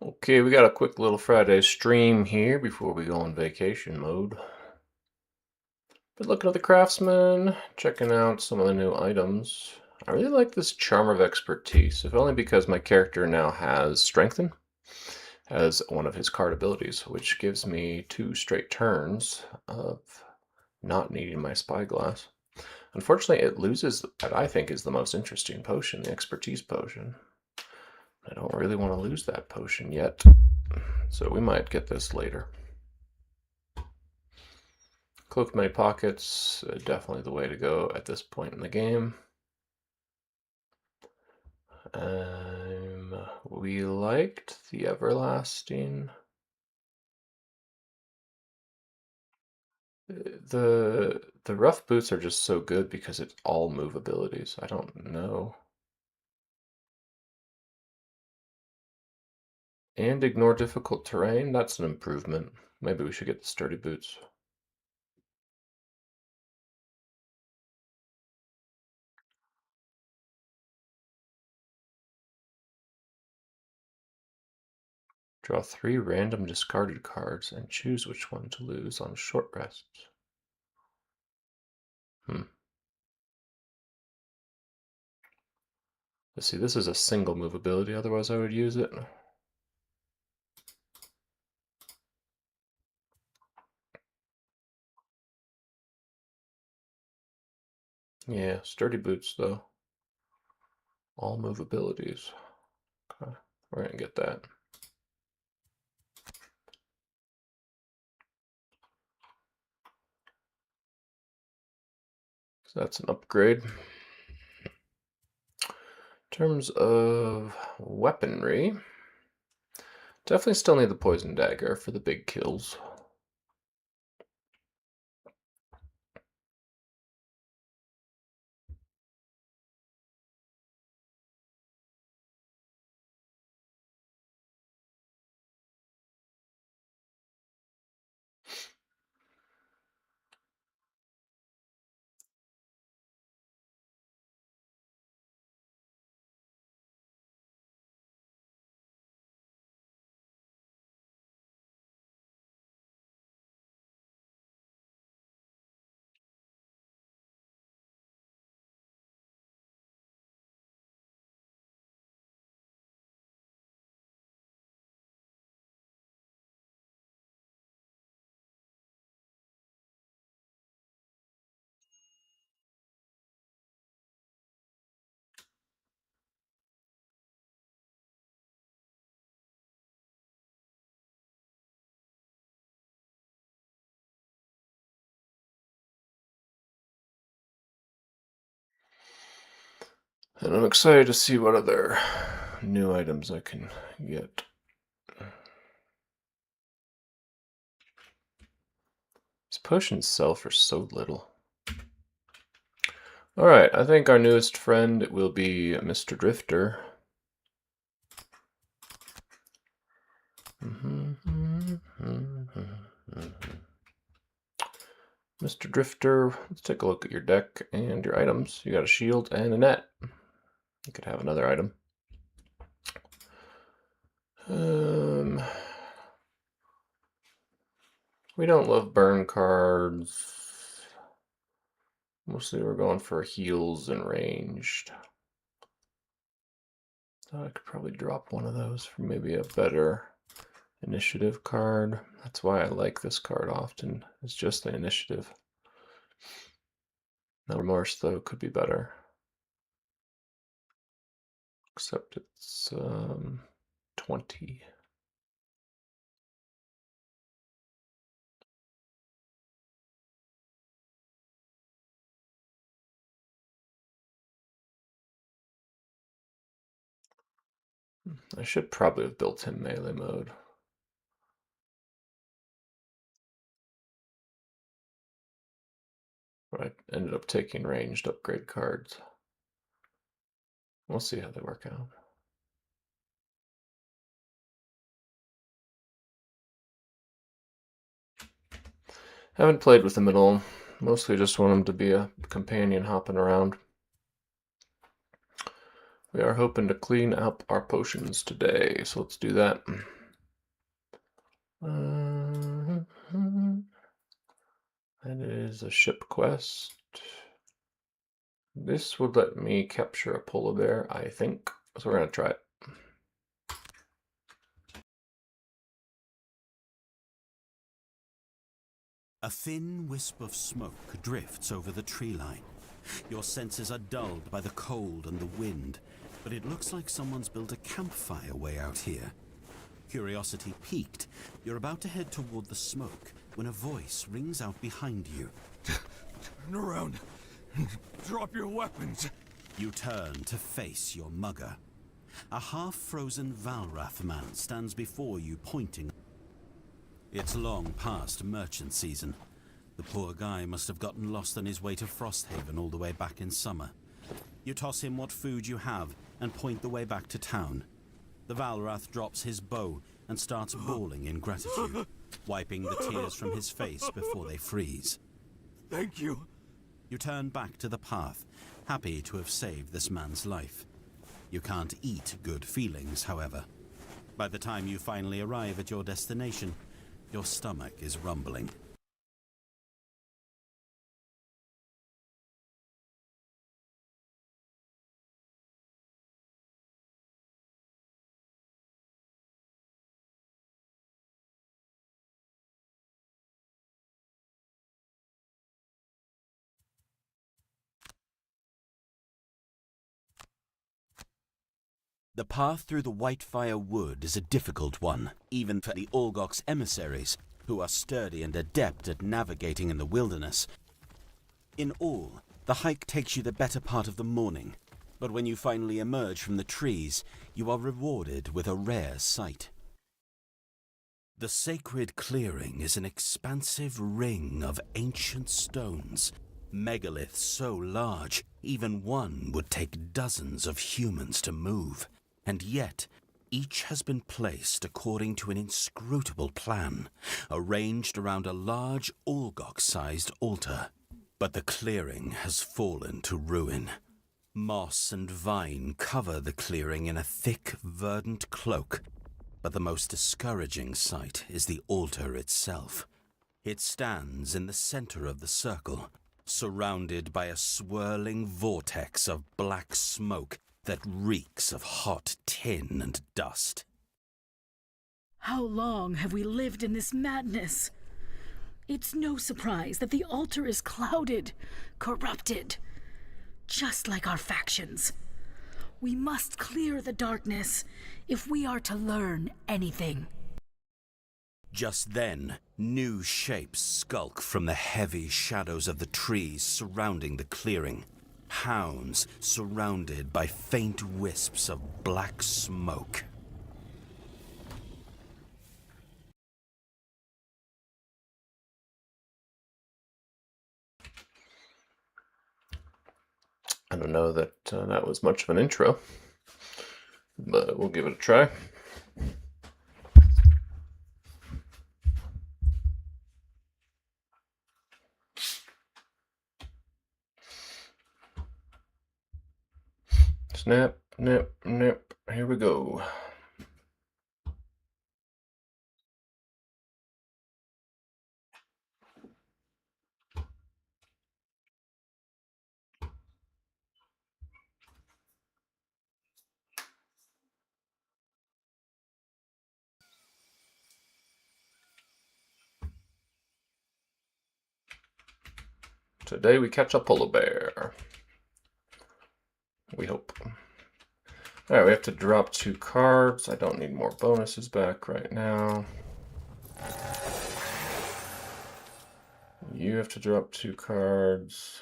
Okay, we got a quick little Friday stream here before we go on vacation mode. Been looking at the Craftsman, checking out some of the new items. I really like this Charm of Expertise, if only because my character now has Strengthen as one of his card abilities, which gives me 2 straight turns of not needing my Spyglass. Unfortunately, it loses what I think is the most interesting potion, the Expertise potion. I don't really want to lose that potion yet, so we might get this later. Cloak of Many Pockets, definitely the way to go at this point in the game. We liked the Everlasting. The rough boots are just so good because it's all move abilities. I don't know. And ignore difficult terrain, that's an improvement. Maybe we should get the sturdy boots. Draw 3 random discarded cards and choose which one to lose on short rests. Let's see, this is a single move ability, otherwise I would use it. Yeah, sturdy boots though. All move abilities. Okay, we're gonna get that. So that's an upgrade. In terms of weaponry, definitely still need the poison dagger for the big kills. And I'm excited to see what other new items I can get. These potions sell for so little. Alright, I think our newest friend will be Mr. Drifter. Mr. Drifter, let's take a look at your deck and your items. You got a shield and a net. You could have another item. We don't love burn cards. Mostly we're going for heals and ranged. So I could probably drop one of those for maybe a better initiative card. That's why I like this card often. It's just the initiative. No Remorse, though, could be better. Except it's 20. I should probably have built him melee mode. But I ended up taking ranged upgrade cards. We'll see how they work out. Haven't played with him at all. Mostly just want him to be a companion hopping around. We are hoping to clean up our potions today, so let's do that. That is a ship quest. This would let me capture a polar bear, I think. So we're going to try it. A thin wisp of smoke drifts over the tree line. Your senses are dulled by the cold and the wind, but it looks like someone's built a campfire way out here. Curiosity piqued, you're about to head toward the smoke when a voice rings out behind you. Turn around. Drop your weapons. You turn to face your mugger. A half-frozen Valrath man stands before you, pointing. It's long past merchant season. The poor guy must have gotten lost on his way to Frosthaven all the way back in summer. You toss him what food you have and point the way back to town. The Valrath drops his bow and starts bawling in gratitude, wiping the tears from his face before they freeze. Thank you. You turn back to the path, happy to have saved this man's life. You can't eat good feelings, however. By the time you finally arrive at your destination, your stomach is rumbling. The path through the Whitefire Wood is a difficult one, even for the Olgok's emissaries, who are sturdy and adept at navigating in the wilderness. In all, the hike takes you the better part of the morning, but when you finally emerge from the trees, you are rewarded with a rare sight. The sacred clearing is an expansive ring of ancient stones, megaliths so large, even one would take dozens of humans to move. And yet, each has been placed according to an inscrutable plan, arranged around a large Olgok-sized altar. But the clearing has fallen to ruin. Moss and vine cover the clearing in a thick, verdant cloak. But the most discouraging sight is the altar itself. It stands in the center of the circle, surrounded by a swirling vortex of black smoke that reeks of hot tin and dust. How long have we lived in this madness? It's no surprise that the altar is clouded, corrupted, just like our factions. We must clear the darkness if we are to learn anything. Just then, new shapes skulk from the heavy shadows of the trees surrounding the clearing. Hounds surrounded by faint wisps of black smoke. I don't know that that was much of an intro, but we'll give it a try. Snap, nip, nip. Here we go. Today we catch a polar bear. We hope. Alright, we have to drop 2 cards. I don't need more bonuses back right now. You have to drop 2 cards.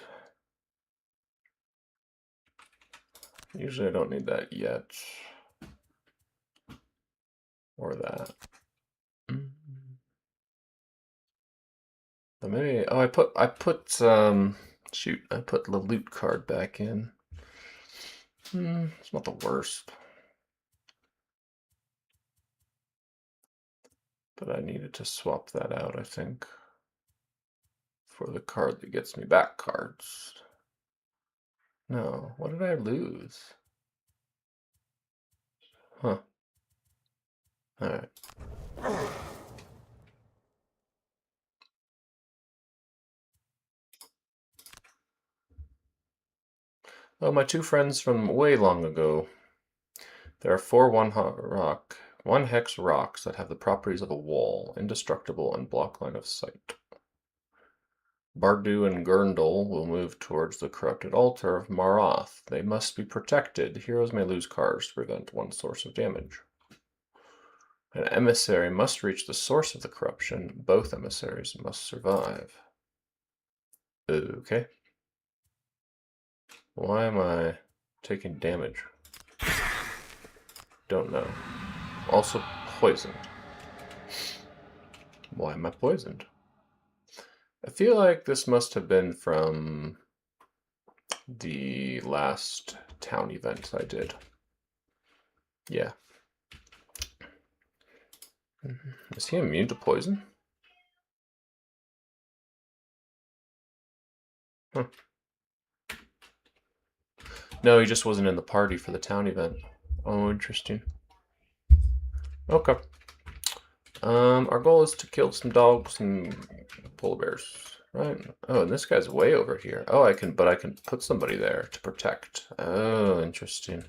Usually I don't need that yet. Or that. But maybe, oh, I put shoot, I put the loot card back in. It's not the worst. But I needed to swap that out, I think, for the card that gets me back cards. No, what did I lose? Huh. Alright. Oh, my two friends from way long ago. There are 4 one hex rocks that have the properties of a wall, indestructible and block line of sight. Bardu and Gurndal will move towards the corrupted altar of Maroth. They must be protected. Heroes may lose cards to prevent one source of damage. An emissary must reach the source of the corruption. Both emissaries must survive. Okay. Why am I taking damage? Don't know. Also poisoned. Why am I poisoned? I feel like this must have been from the last town event I did. Yeah. Is he immune to poison? Huh. No, he just wasn't in the party for the town event. Oh, interesting. Okay. Our goal is to kill some dogs and polar bears, right? Oh, and this guy's way over here. Oh, I can put somebody there to protect. Oh, interesting.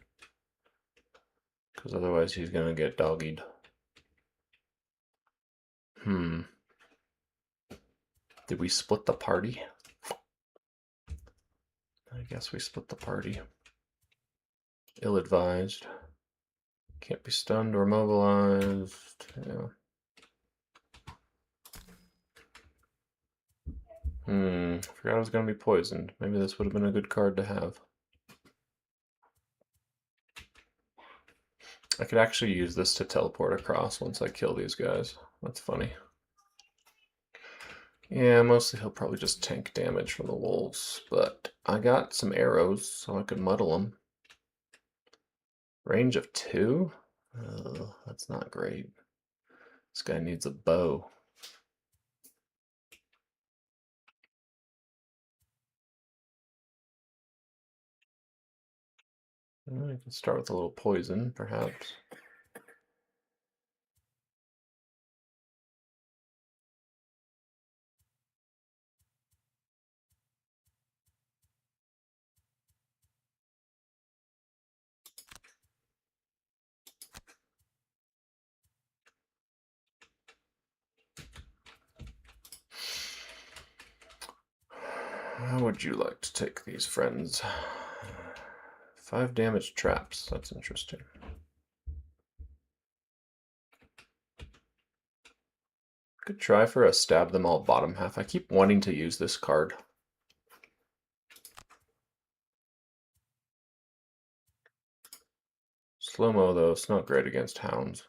Because otherwise he's gonna get doggied. Did we split the party? I guess we split the party. Ill-advised. Can't be stunned or mobilized. Yeah. Forgot I was gonna be poisoned. Maybe this would have been a good card to have. I could actually use this to teleport across once I kill these guys. That's funny. Yeah, mostly he'll probably just tank damage from the wolves, but I got some arrows so I could muddle them. Range of 2? Oh, that's not great. This guy needs a bow. I can start with a little poison, perhaps. How would you like to take these, friends? 5 damage traps. That's interesting. Could try for a stab them all bottom half. I keep wanting to use this card. Slow-mo, though, it's not great against hounds.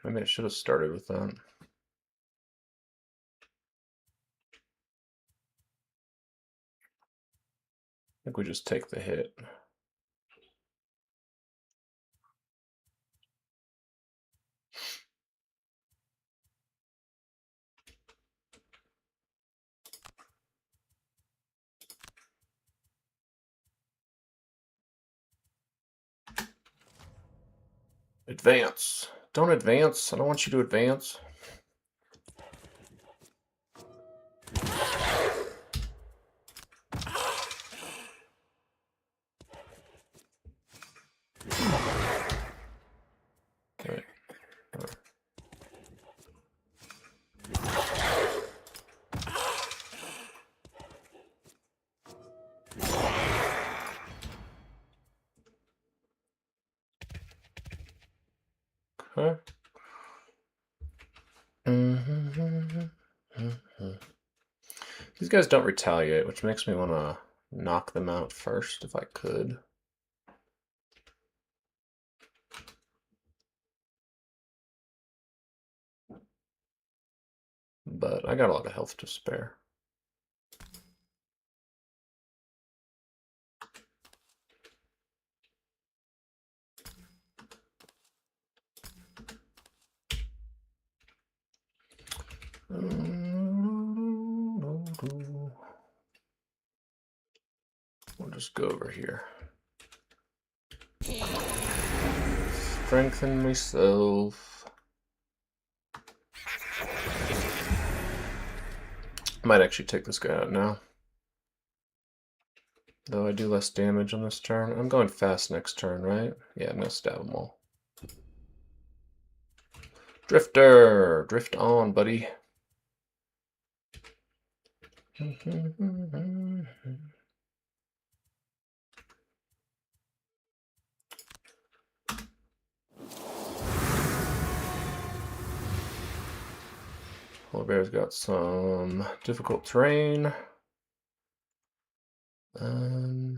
Maybe I should have started with that. I think we just take the hit. Advance. Don't advance. I don't want you to advance. Okay. Okay. These guys don't retaliate, which makes me want to knock them out first if I could. But I got a lot of health to spare. We'll just go over here. Strengthen myself. Might actually take this guy out now. Though I do less damage on this turn. I'm going fast next turn, right? Yeah, I'm gonna stab them all. Drifter! Drift on, buddy. Polar bear's got some difficult terrain. Yeah,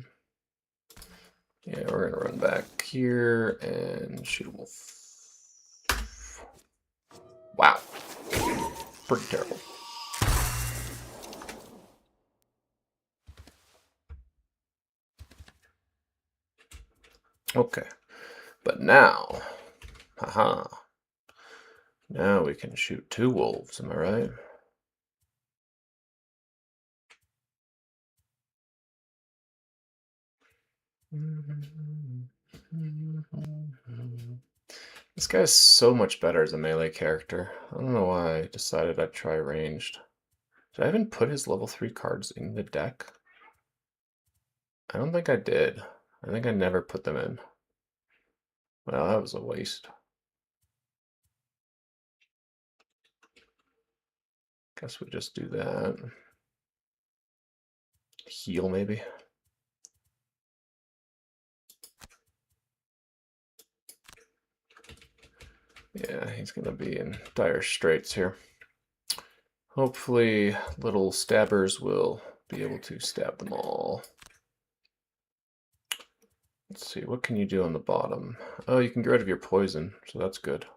we're gonna run back here and shoot a wolf. Wow. Pretty terrible. Okay. But now, haha. Now we can shoot 2 wolves, am I right? This guy's so much better as a melee character. I don't know why I decided I'd try ranged. Did I even put his level 3 cards in the deck? I don't think I did. I think I never put them in. Well, that was a waste. Guess we just do that. Heal, maybe? Yeah, he's gonna be in dire straits here. Hopefully, little stabbers will be able to stab them all. Let's see, what can you do on the bottom? Oh, you can get rid of your poison, so that's good.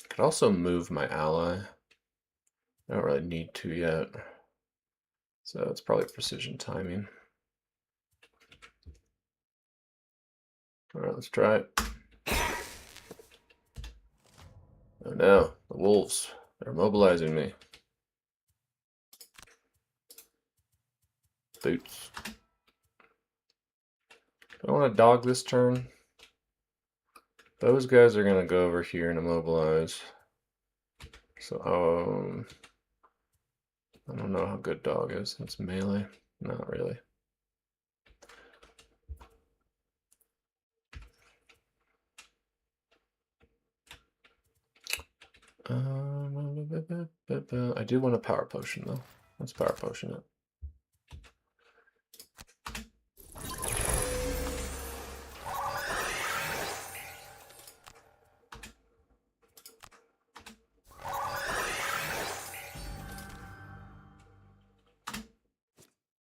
Could also move my ally. I don't really need to yet. So it's probably precision timing. Alright, let's try it. Oh no, the wolves. They're mobilizing me. Boots. I want to dog this turn. Those guys are going to go over here and immobilize. So, I don't know how good dog is. It's melee. Not really. I do want a power potion though. Let's power potion it.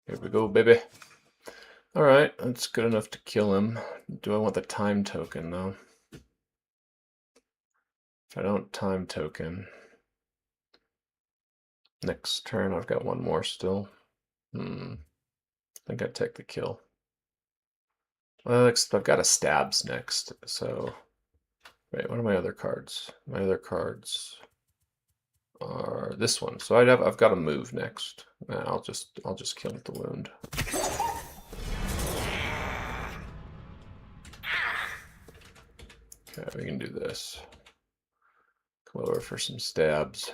Here we go, baby. Alright, that's good enough to kill him. Do I want the time token though? If I don't time token, next turn I've got one more still. I think I'd take the kill. Well, I've got a stabs next, so... Wait, what are my other cards? My other cards are this one. So I've got to move next. Nah, I'll just kill with the wound. Okay, we can do this. Come over for some stabs.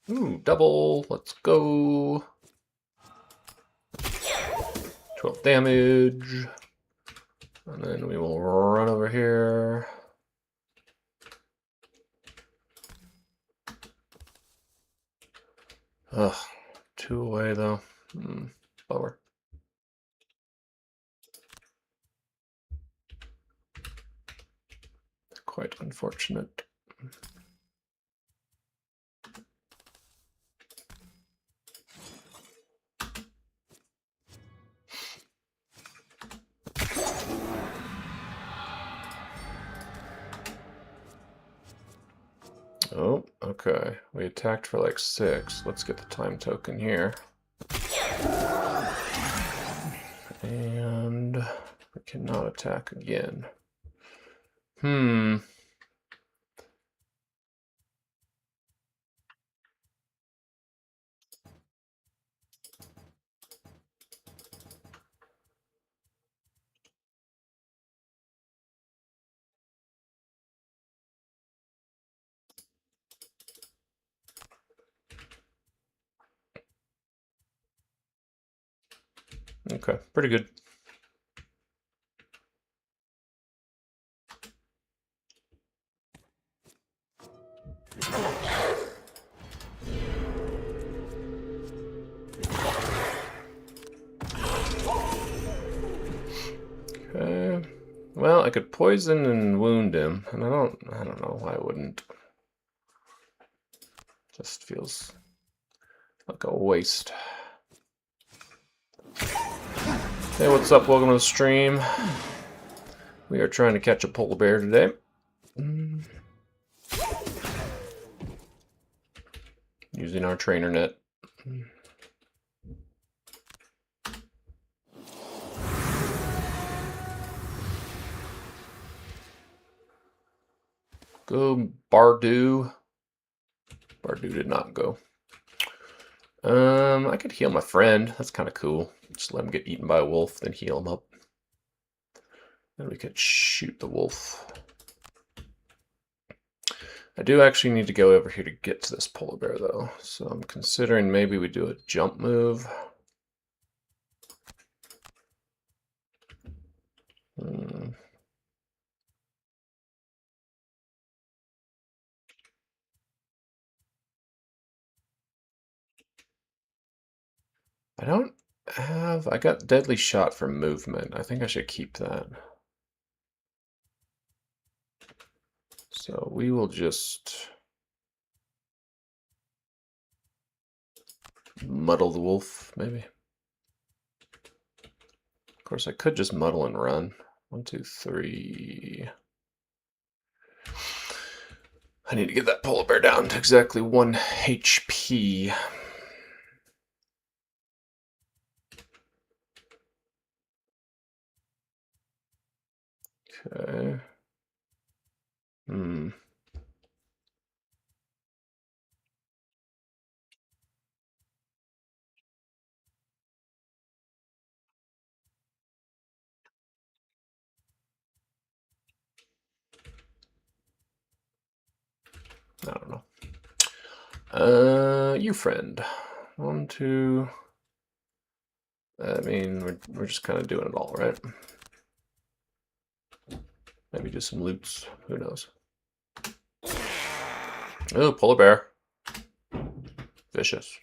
Ooh, double. Let's go. 12 damage. And then we will run over here. Ugh, 2 away though. Bummer. Quite unfortunate. Oh, okay. We attacked for like 6. Let's get the time token here. And we cannot attack again. Okay, pretty good. Okay. Well, I could poison and wound him, and I don't know why I wouldn't. Just feels like a waste. Hey, what's up? Welcome to the stream. We are trying to catch a polar bear today. Using our trainer net. Go Bardu. Bardu did not go. I could heal my friend. That's kind of cool. Just let him get eaten by a wolf, then heal him up. Then we could shoot the wolf. I do actually need to go over here to get to this polar bear, though. So I'm considering maybe we do a jump move. I don't have... I got Deadly Shot for movement. I think I should keep that. So we will just muddle the wolf, maybe. Of course, I could just muddle and run. 1, 2, 3. I need to get that polar bear down to exactly 1 HP. Okay. I don't know. You friend. 1, 2. I mean, we're just kind of doing it all, right? Maybe just some loots. Who knows? Oh, polar bear. Vicious.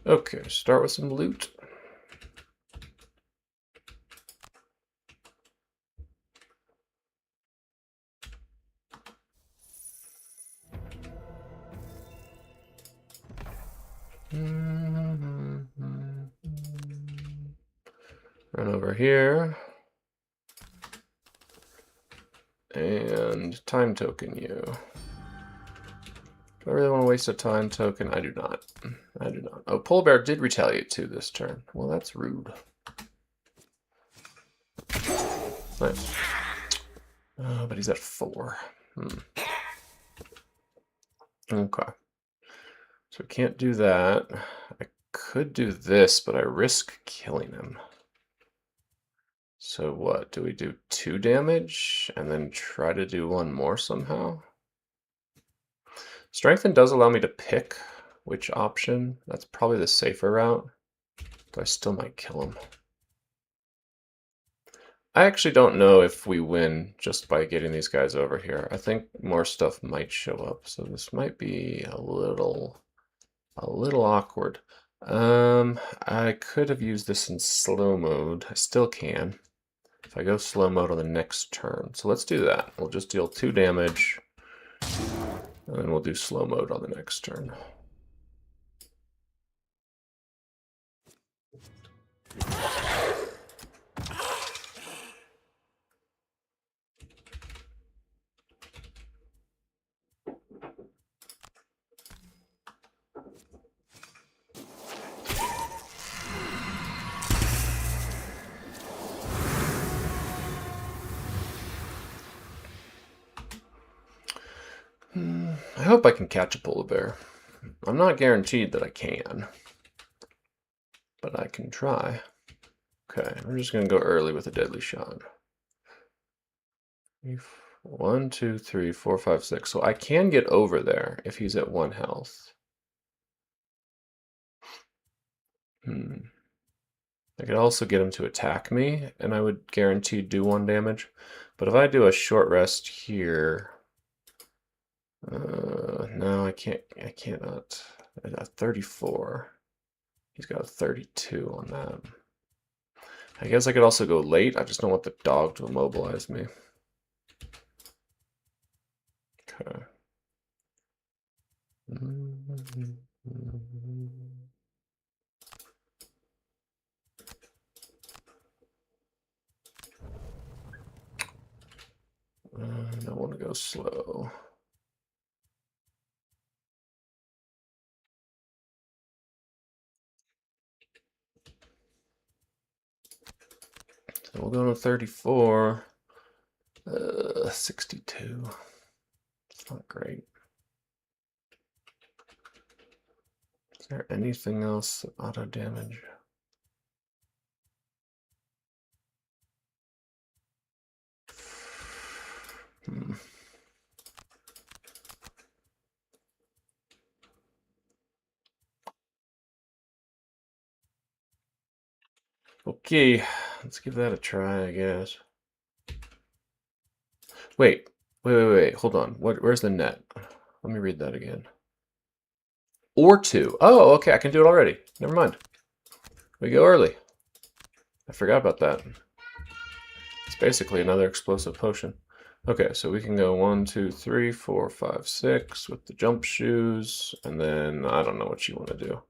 Okay, start with some loot. Run over here. And time token you. Do I really want to waste a time token? I do not. I do not. Oh, polar bear did retaliate too this turn. Well, that's rude. Nice. Oh, but he's at 4. Okay. So we can't do that. I could do this, but I risk killing him. So what? Do we do 2 damage and then try to do 1 more somehow? Strengthen does allow me to pick which option. That's probably the safer route. Though I still might kill him. I actually don't know if we win just by getting these guys over here. I think more stuff might show up, so this might be a little awkward. I could have used this in slow mode. I still can. If I go slow mode on the next turn. So let's do that. We'll just deal 2 damage, and then we'll do slow mode on the next turn. I hope I can catch a polar bear. I'm not guaranteed that I can, but I can try. Okay, we're just gonna go early with a deadly shot. 1, 2, 3, 4, 5, 6. So I can get over there if he's at 1 health. I could also get him to attack me, and I would guarantee do 1 damage. But if I do a short rest here, no, I can't. I cannot. I got 34. He's got a 32 on that. I guess I could also go late. I just don't want the dog to immobilize me. Okay. I want to go slow. So we'll go to 34. 62. It's not great. Is there anything else that auto damage? Okay, let's give that a try, I guess. Wait, hold on. Where's the net? Let me read that again. Or 2. Oh, okay, I can do it already. Never mind. We go early. I forgot about that. It's basically another explosive potion. Okay, so we can go 1, 2, 3, 4, 5, 6 with the jump shoes, and then I don't know what you want to do.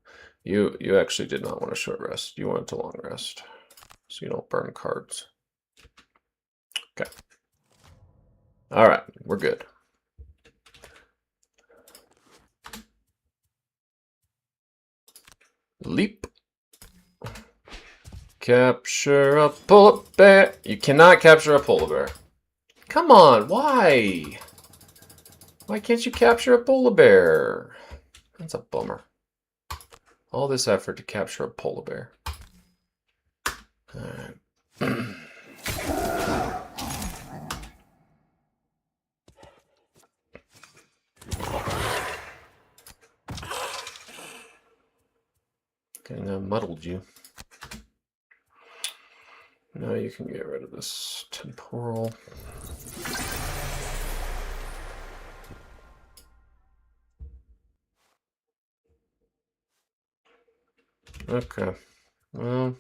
You actually did not want a short rest. You wanted to long rest, so you don't burn cards. Okay. All right, we're good. Leap. Capture a polar bear. You cannot capture a polar bear. Come on, why? Why can't you capture a polar bear? That's a bummer. All this effort to capture a polar bear. Alright. Okay, I muddled you. Now you can get rid of this temporal. Okay. Well.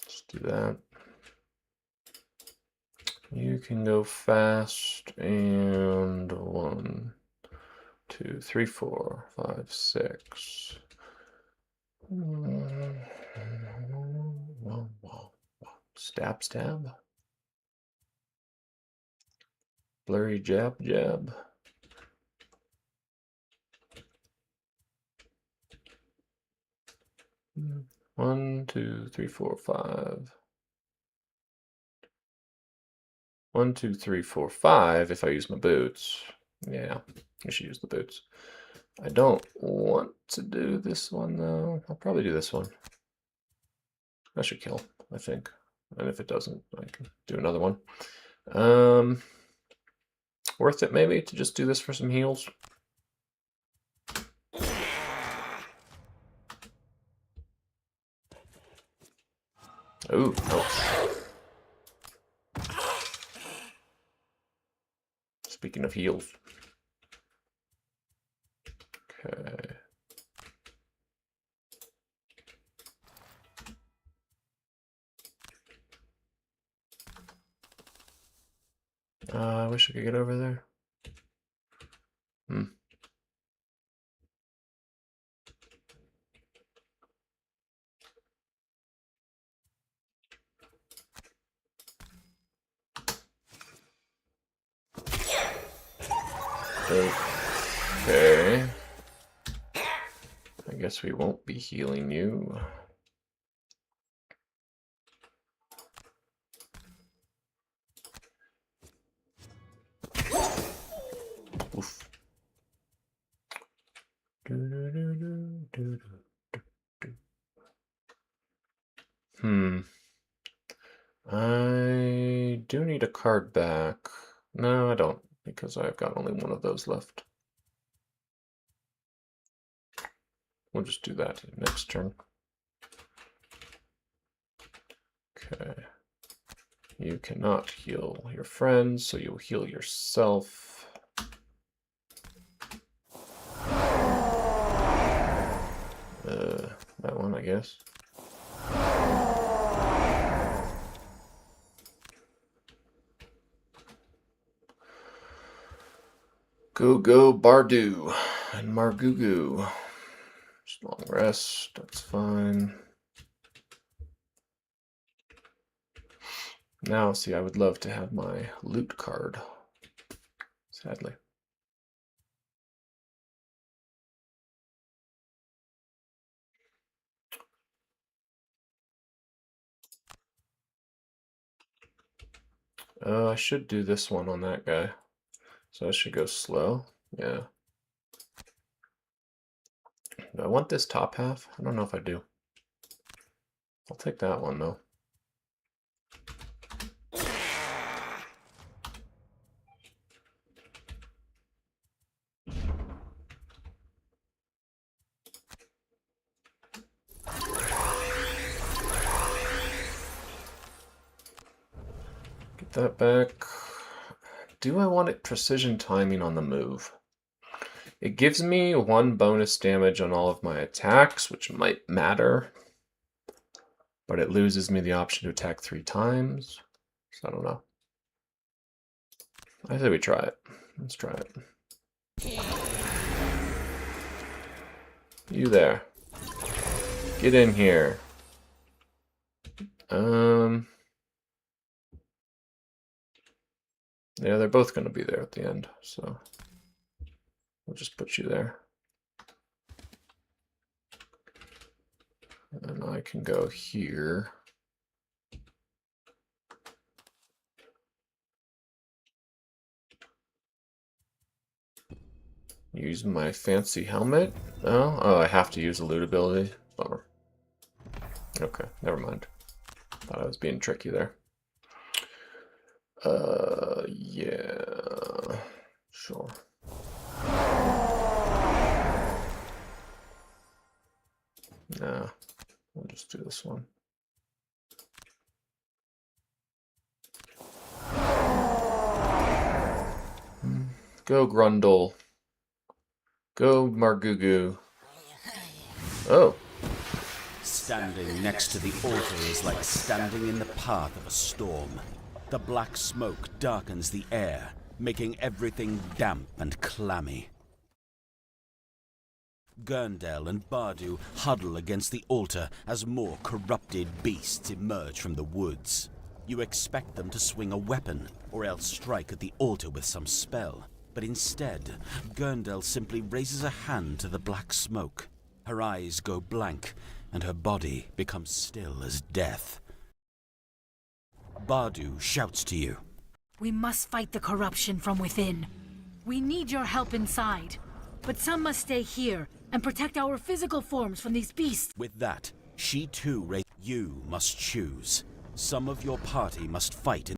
Let's do that. You can go fast and 1, 2, 3, 4, 5, 6. Stab, stab. Blurry jab, jab. One, 2, 3, 4, 5. 1, 2, 3, 4, 5 if I use my boots. Yeah, I should use the boots. I don't want to do this one though. I'll probably do this one. That should kill, I think. And if it doesn't, I can do another one. Worth it maybe to just do this for some heals. Ooh, ouch. Speaking of heals. Okay. I wish I could get over there. Hmm. Okay. I guess we won't be healing you. Oof. Hmm. I do need a card back. No, I don't, because I've got only one of those left. We'll just do that next turn. Okay. You cannot heal your friends, so you'll heal yourself. That one, I guess. Go Bardu and Margugu. Just long rest, that's fine. Now, see, I would love to have my loot card. Sadly. I should do this one on that guy. So I should go slow. Yeah. Do I want this top half? I don't know if I do. I'll take that one, though. Get that back. Do I want it precision timing on the move? It gives me 1 bonus damage on all of my attacks, which might matter. But it loses me the option to attack 3 times. So I don't know. I say we try it. Let's try it. You there. Get in here. Yeah, they're both going to be there at the end, so we'll just put you there. And I can go here. Use my fancy helmet. Oh, I have to use a loot ability. Bummer. Okay, never mind. Thought I was being tricky there. Yeah. Sure. Nah, we'll just do this one. Go Grundle. Go Margugu. Oh. Standing next to the altar is like standing in the path of a storm. The black smoke darkens the air, making everything damp and clammy. Gurndel and Bardu huddle against the altar as more corrupted beasts emerge from the woods. You expect them to swing a weapon, or else strike at the altar with some spell. But instead, Gurndel simply raises a hand to the black smoke. Her eyes go blank, and her body becomes still as death. Bardu shouts to you. We must fight the corruption from within. We need your help inside. But some must stay here and protect our physical forms from these beasts. With that, she too you must choose. Some of your party must fight in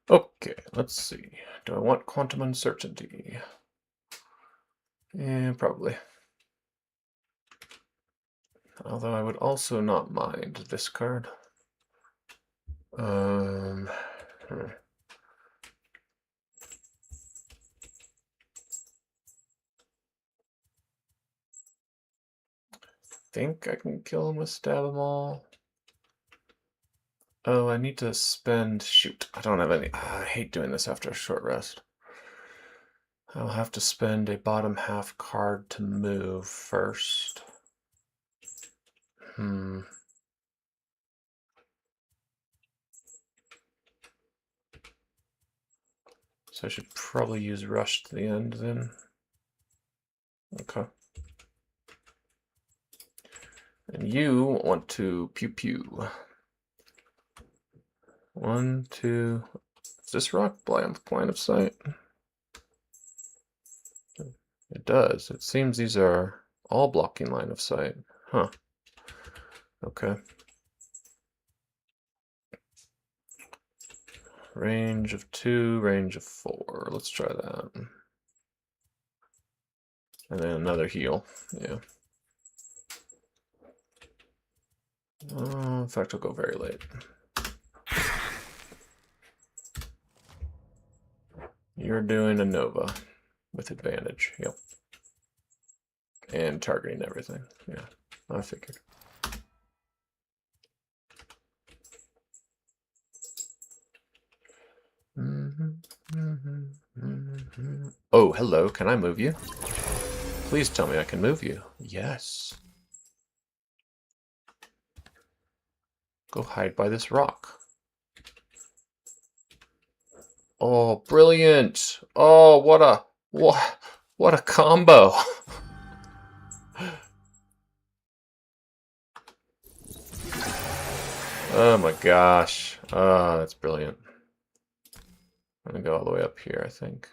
Okay, let's see. Do I want quantum uncertainty? Yeah, probably. Although I would also not mind this card. Hmm. Think I can kill him with Stab 'em all. Oh, I need to spend... Shoot, I don't have any... I hate doing this after a short rest. I'll have to spend a bottom half card to move first. So I should probably use Rush to the end then. Okay. And you want to pew pew. 1, 2... Does this rock blind line of sight? It does. It seems these are all blocking line of sight. Huh. Okay. Range of 2, range of 4. Let's try that. And then another heal. Yeah. In fact, I'll go very late. You're doing a Nova with advantage. Yep. And targeting everything. Yeah, I figured. Oh, hello. Can I move you? Please tell me I can move you. Yes. Go hide by this rock. Oh, brilliant. Oh, what a combo. Oh my gosh. That's brilliant. I'm gonna go all the way up here, I think.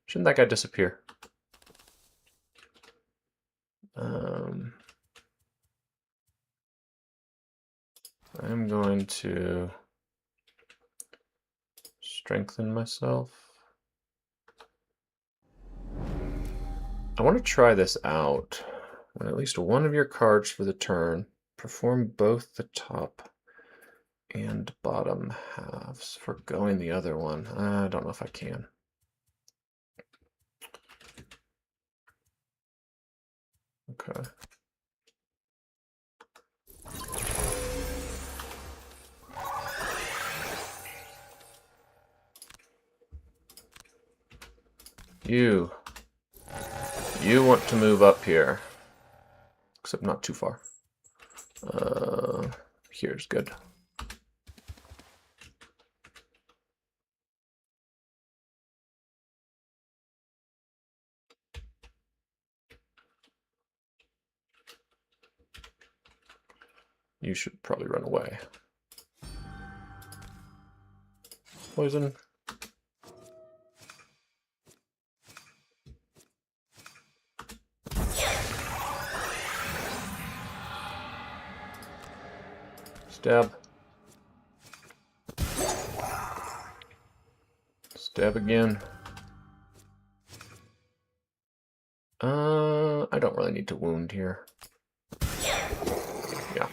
Shouldn't that guy disappear? I'm going to strengthen myself. I want to try this out. When at least one of your cards for the turn, perform both the top and bottom halves. Forgoing the other one. I don't know if I can. Okay. You want to move up here. Except not too far. Here's good. You should probably run away. Poison. Stab. Stab again. I don't really need to wound here. Yeah.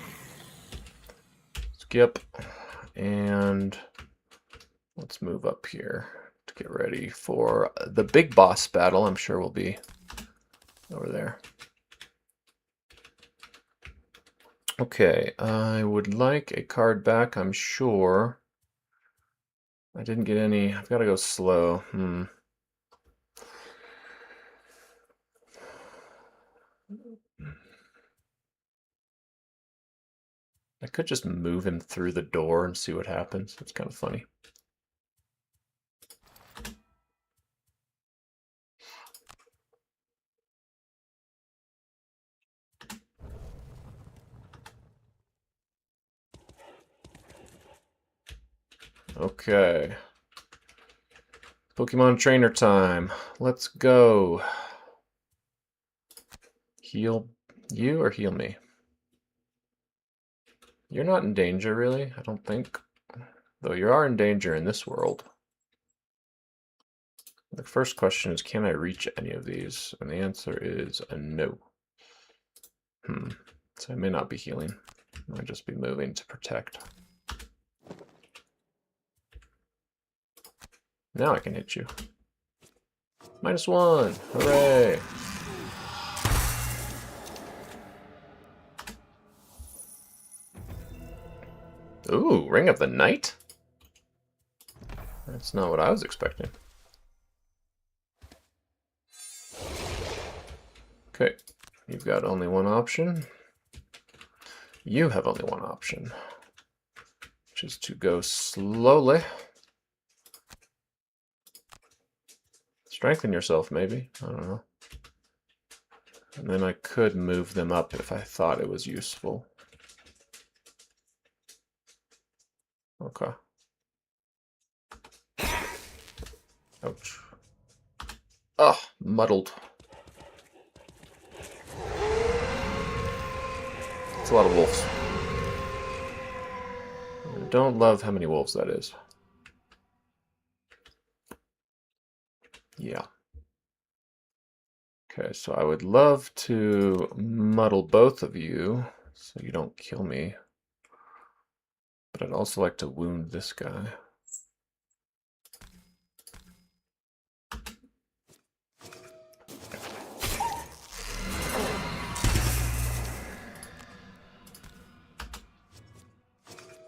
Skip. And let's move up here to get ready for the big boss battle. I'm sure we'll be over there. Okay, I would like a card back, I'm sure. I didn't get any. I've got to go slow. I could just move him through the door and see what happens. It's kind of funny. Okay. Pokemon trainer time. Let's go. Heal you or heal me? You're not in danger, really, I don't think. Though you are in danger in this world. The first question is, can I reach any of these? And the answer is a no. So I may not be healing. I might just be moving to protect. Now I can hit you. -1. Hooray! Ooh, Ring of the Night? That's not what I was expecting. Okay, you've got only one option. You have only one option, which is to go slowly. Strengthen yourself, maybe. I don't know. And then I could move them up if I thought it was useful. Okay. Ouch. Oh, muddled. It's a lot of wolves. I don't love how many wolves that is. Yeah. Okay, so I would love to muddle both of you so you don't kill me. But I'd also like to wound this guy.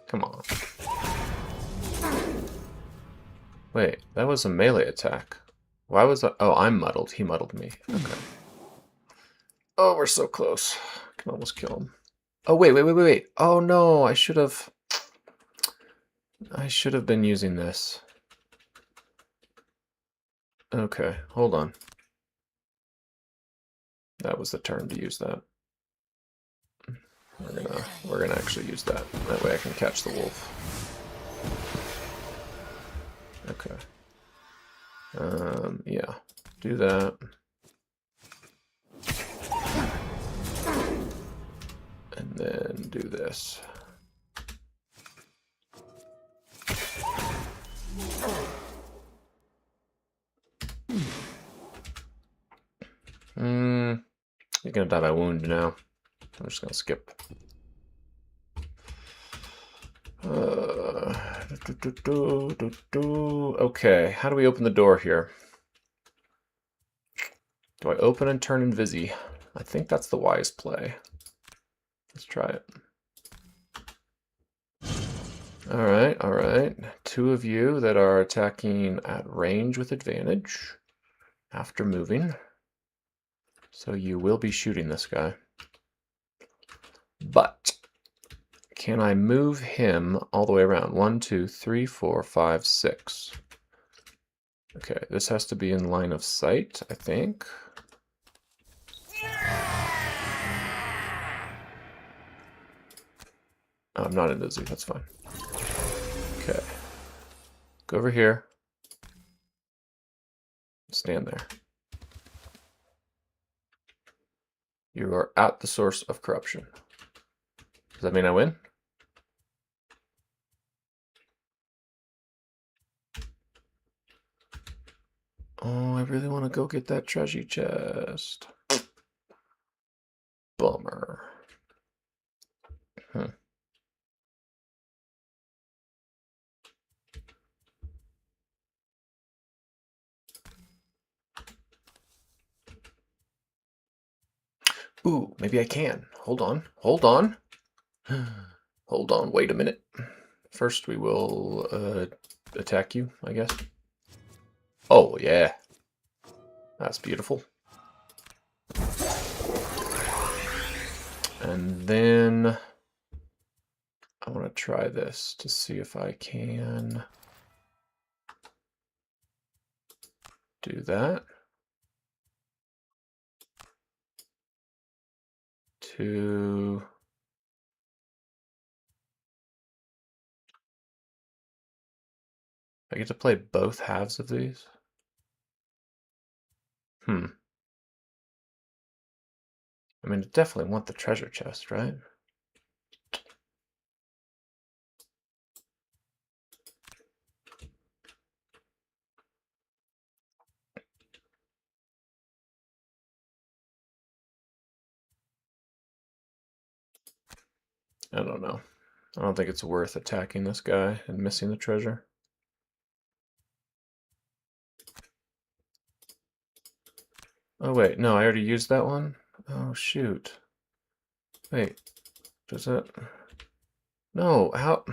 Come on. Wait, that was a melee attack. Why was that? Oh, I'm muddled. He muddled me. Okay. Oh, we're so close. Can almost kill him. Oh, wait. Oh, no, I should have been using this. Okay, hold on. That was the turn to use that. We're gonna actually use that. That way I can catch the wolf. Okay. Yeah. Do that. And then do this. You're gonna die by wound now. I'm just gonna skip. Okay, how do we open the door here? Do I open and turn Invisi? I think that's the wise play. Let's try it. Alright. 2 of you that are attacking at range with advantage after moving. So you will be shooting this guy. But can I move him all the way around? 1, 2, 3, 4, 5, 6. Okay, this has to be in line of sight, I think. Oh, I'm not invisible, that's fine. Okay. Go over here. Stand there. You are at the source of corruption. Does that mean I win? Oh, I really want to go get that treasure chest. Bummer. Ooh, maybe I can. Hold on. Hold on, wait a minute. First we will attack you, I guess. Oh, yeah. That's beautiful. And then I want to try this to see if I can do that. I get to play both halves of these? I mean, I definitely want the treasure chest, right? I don't know. I don't think it's worth attacking this guy and missing the treasure. Oh wait, no, I already used that one? Oh shoot. Wait, does that... No, how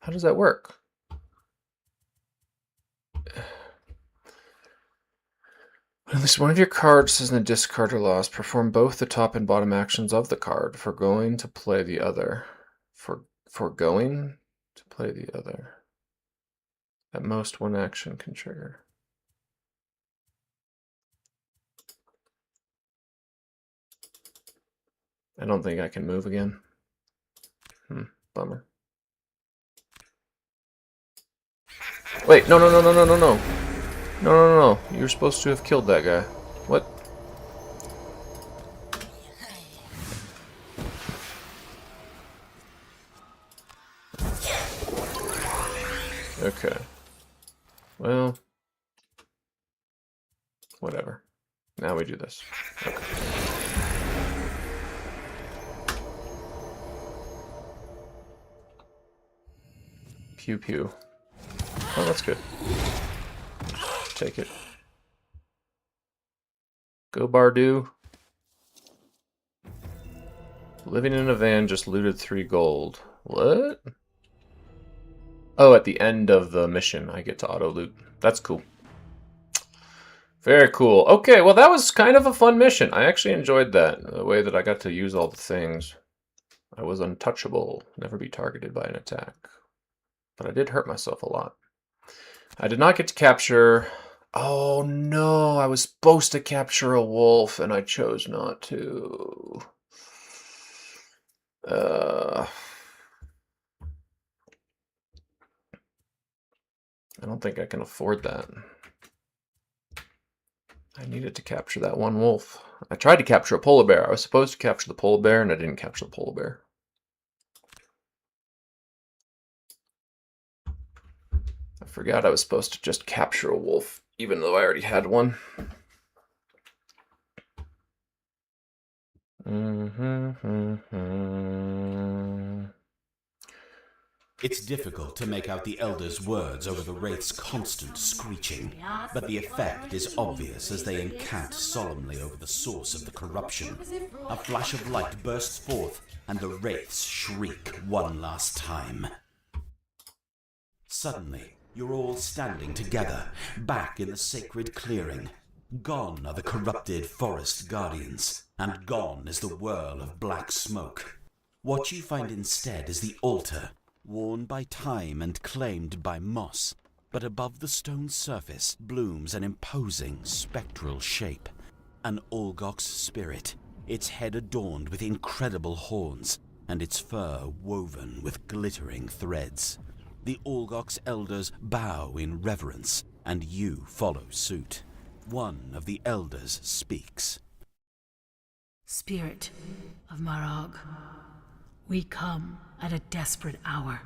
does that work? At least one of your cards is in the discard or lost. Perform both the top and bottom actions of the card. Foregoing to play the other. Foregoing to play the other. At most, one action can trigger. I don't think I can move again. Bummer. Wait, no. No. You're supposed to have killed that guy. What? Okay. Well, whatever. Now we do this. Okay. Pew pew. Oh, that's good. Take it. Go Bardu. Living in a van just looted 3 gold. What? Oh, at the end of the mission, I get to auto loot. That's cool. Very cool. Okay, well that was kind of a fun mission. I actually enjoyed that. The way that I got to use all the things. I was untouchable. Never be targeted by an attack. But I did hurt myself a lot. I did not get to capture... Oh no, I was supposed to capture a wolf and I chose not to. I don't think I can afford that. I needed to capture that one wolf. I tried to capture a polar bear. I was supposed to capture the polar bear and I didn't capture the polar bear. I forgot I was supposed to just capture a wolf, even though I already had one. It's difficult to make out the Elder's words over the Wraith's constant screeching, but the effect is obvious as they encant solemnly over the source of the corruption. A flash of light bursts forth, and the Wraiths shriek one last time. Suddenly, you're all standing together, back in the sacred clearing. Gone are the corrupted forest guardians, and gone is the whirl of black smoke. What you find instead is the altar, worn by time and claimed by moss, but above the stone surface blooms an imposing spectral shape. An Olgok's spirit, its head adorned with incredible horns, and its fur woven with glittering threads. The Olgok's elders bow in reverence, and you follow suit. One of the elders speaks. Spirit of Marag, we come at a desperate hour.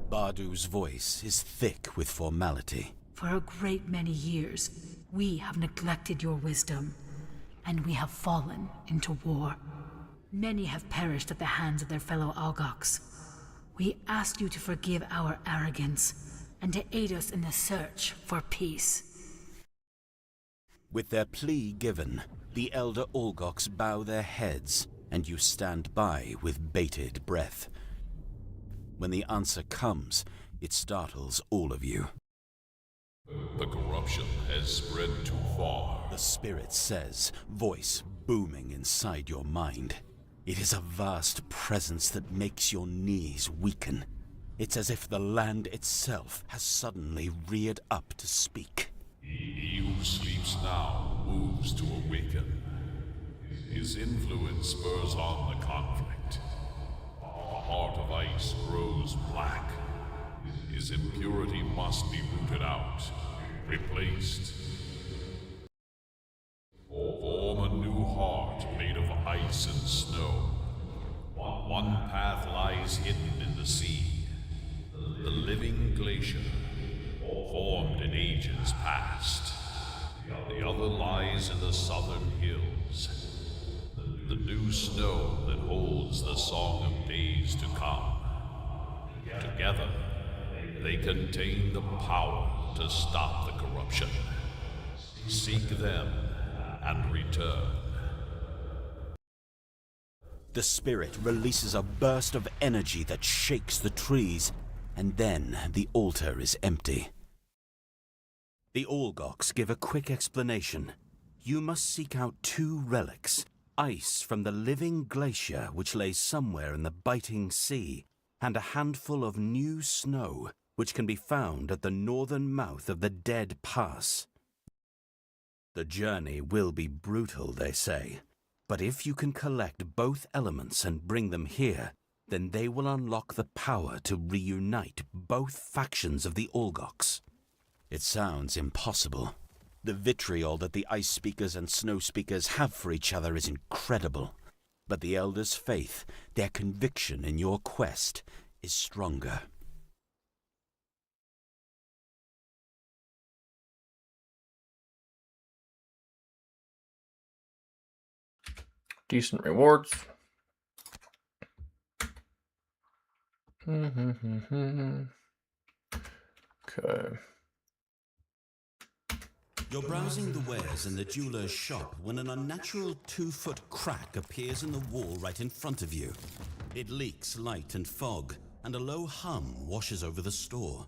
Bardu's voice is thick with formality. For a great many years, we have neglected your wisdom, and we have fallen into war. Many have perished at the hands of their fellow Algoks. We ask you to forgive our arrogance, and to aid us in the search for peace. With their plea given, the elder Olgoks bow their heads, and you stand by with bated breath. When the answer comes, it startles all of you. The corruption has spread too far. The spirit says, voice booming inside your mind. It is a vast presence that makes your knees weaken. It's as if the land itself has suddenly reared up to speak. He who sleeps now moves to awaken. His influence spurs on the conflict. The heart of ice grows black. His impurity must be rooted out, replaced. Form a new heart made of ice and snow. One path lies hidden in the sea. The living glacier, formed in ages past. The other lies in the southern hills. the new snow that holds the song of days to come. Together, they contain the power to stop the corruption. Seek them and return. The spirit releases a burst of energy that shakes the trees, and then the altar is empty. The Olgoks give a quick explanation. You must seek out 2 relics, ice from the living glacier which lays somewhere in the biting sea, and a handful of new snow which can be found at the northern mouth of the Dead Pass. The journey will be brutal, they say, but if you can collect both elements and bring them here, then they will unlock the power to reunite both factions of the Olgoks. It sounds impossible. The vitriol that the Ice Speakers and Snow Speakers have for each other is incredible. But the Elders' faith, their conviction in your quest, is stronger. Decent rewards. Okay. You're browsing the wares in the jeweler's shop when an unnatural 2-foot crack appears in the wall right in front of you. It leaks light and fog, and a low hum washes over the store.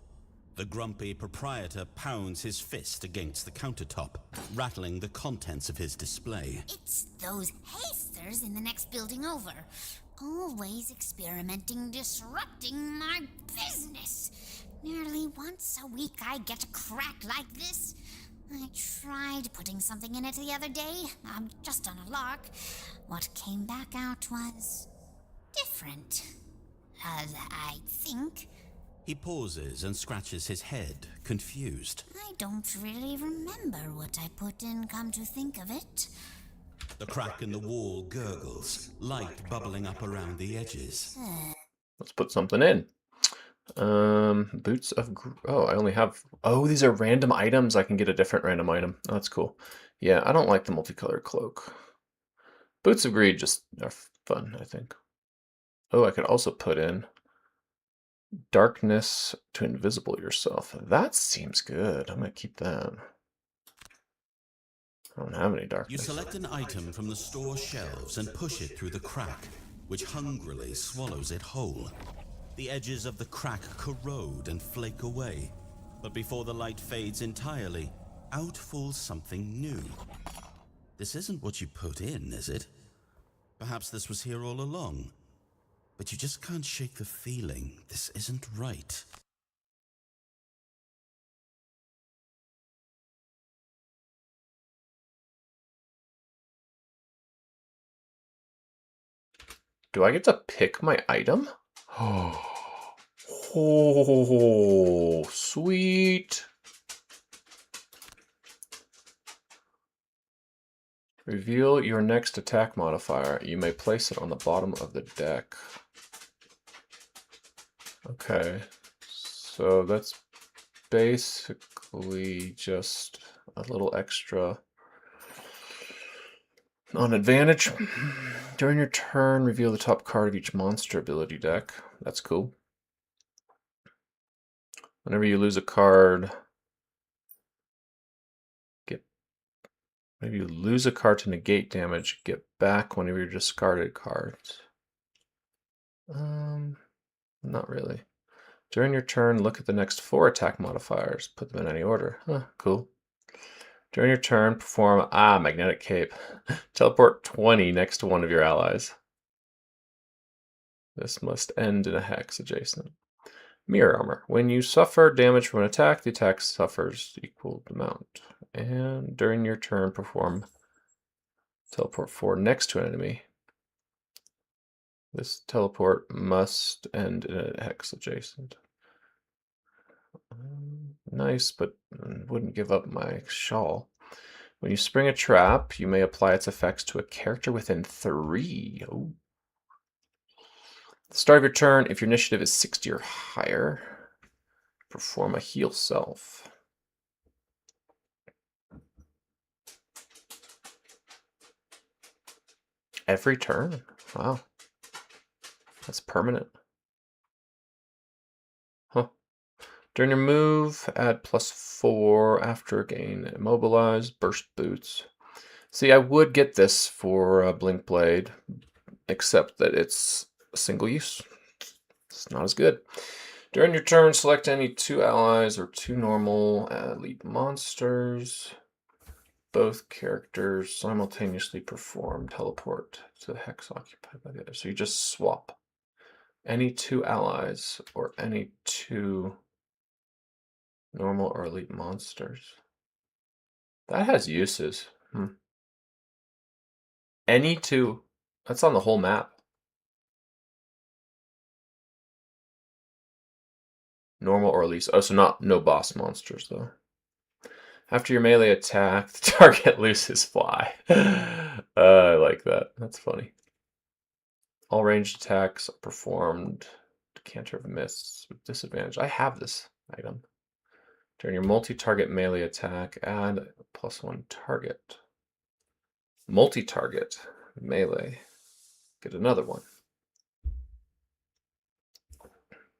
The grumpy proprietor pounds his fist against the countertop, rattling the contents of his display. It's those hasters in the next building over. Always experimenting, disrupting my business. Nearly once a week I get a crack like this. I tried putting something in it the other day, just on a lark. What came back out was different. I think. He pauses and scratches his head, confused. I don't really remember what I put in, come to think of it. The crack in the wall gurgles, light bubbling up around the edges. Let's put something in. Boots of... Oh, I only have... Oh, these are random items. I can get a different random item. Oh, that's cool. Yeah, I don't like the multicolored cloak. Boots of Greed just are fun, I think. Oh, I could also put in darkness to invisible yourself. That seems good. I'm going to keep that. I don't have any darkness. You select an item from the store shelves and push it through the crack, which hungrily swallows it whole. The edges of the crack corrode and flake away, but before the light fades entirely, out falls something new. This isn't what you put in, is it? Perhaps this was here all along. But you just can't shake the feeling this isn't right. Do I get to pick my item? Oh, sweet. Reveal your next attack modifier. You may place it on the bottom of the deck. Okay, so that's basically just a little extra on advantage. During your turn, reveal the top card of each monster ability deck. That's cool. Whenever you lose a card, maybe you lose a card to negate damage, get back one of your discarded cards. Not really. During your turn, look at the next 4 attack modifiers. Put them in any order. Huh, cool. During your turn, perform Magnetic Cape. Teleport 20 next to one of your allies. This must end in a hex adjacent. Mirror Armor. When you suffer damage from an attack, the attack suffers equal amount. And during your turn, perform Teleport 4 next to an enemy. This teleport must end in a hex adjacent. Nice, but wouldn't give up my shawl. When you spring a trap, you may apply its effects to a character within 3. Oh. At the start of your turn, if your initiative is 60 or higher, perform a heal self. Every turn? Wow. That's permanent. Huh. During your move, add +4 after gain immobilize, burst boots. See, I would get this for Blink Blade, except that it's single use. It's not as good. During your turn, select any 2 allies or 2 normal elite monsters. Both characters simultaneously perform teleport to the hex occupied by the other. So you just swap any 2 allies or any 2 normal or elite monsters. That has uses. Any 2. That's on the whole map. Normal or elite. Oh, so no boss monsters though. After your melee attack, the target loses fly. I like that. That's funny. All ranged attacks are performed. Decanter of Mists with disadvantage. I have this item. During your multi-target melee attack, add +1 target. Multi-target melee. Get another one.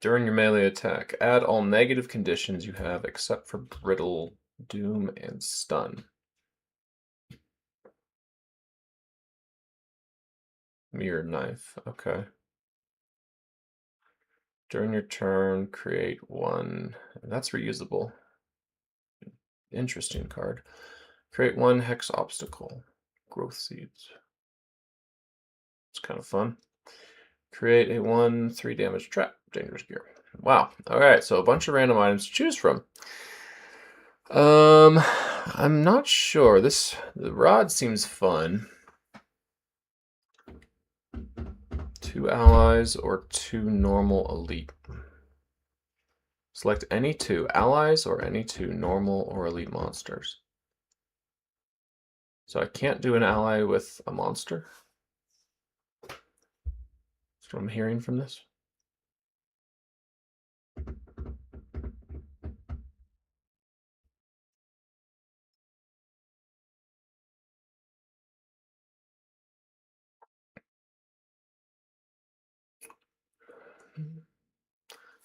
During your melee attack, add all negative conditions you have except for brittle, doom, and stun. Mirror knife. Okay. During your turn, create 1. That's reusable. Interesting card. Create 1 hex obstacle. Growth seeds. It's kind of fun. Create a 1/3 damage trap. Dangerous gear. Wow. Alright, so a bunch of random items to choose from. I'm not sure. The rod seems fun. 2 allies or 2 normal elite. Select any 2 allies or any 2 normal or elite monsters. So I can't do an ally with a monster? That's what I'm hearing from this.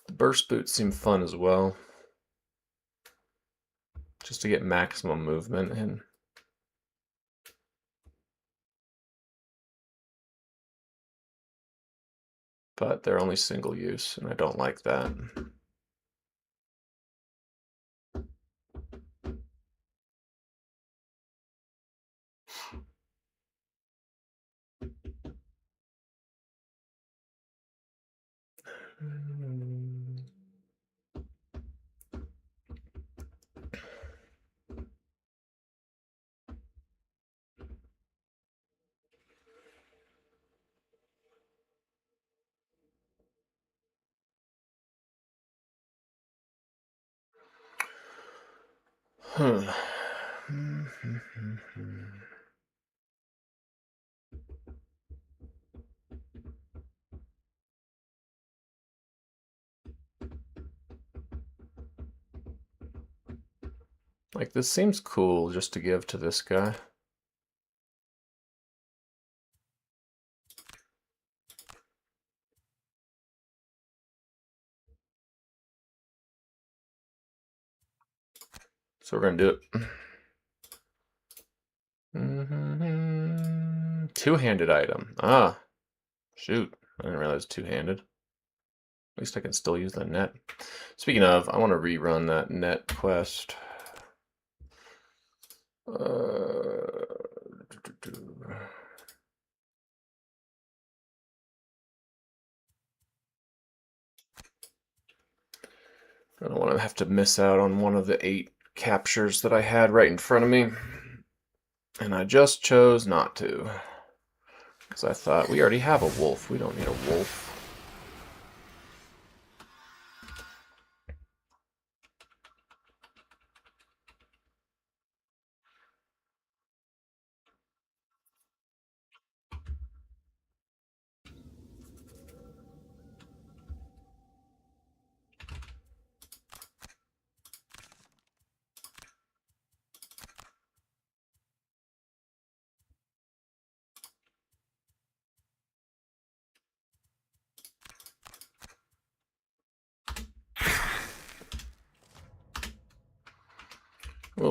The burst boots seem fun as well. Just to get maximum movement in. But they're only single use, and I don't like that. Huh. Like, this seems cool just to give to this guy. So we're gonna do it. Two-handed item. Ah, shoot. I didn't realize two-handed. At least I can still use the net. Speaking of, I want to rerun that net quest. I don't want to have to miss out on one of the 8 captures that I had right in front of me. And I just chose not to. Because I thought, we already have a wolf. We don't need a wolf.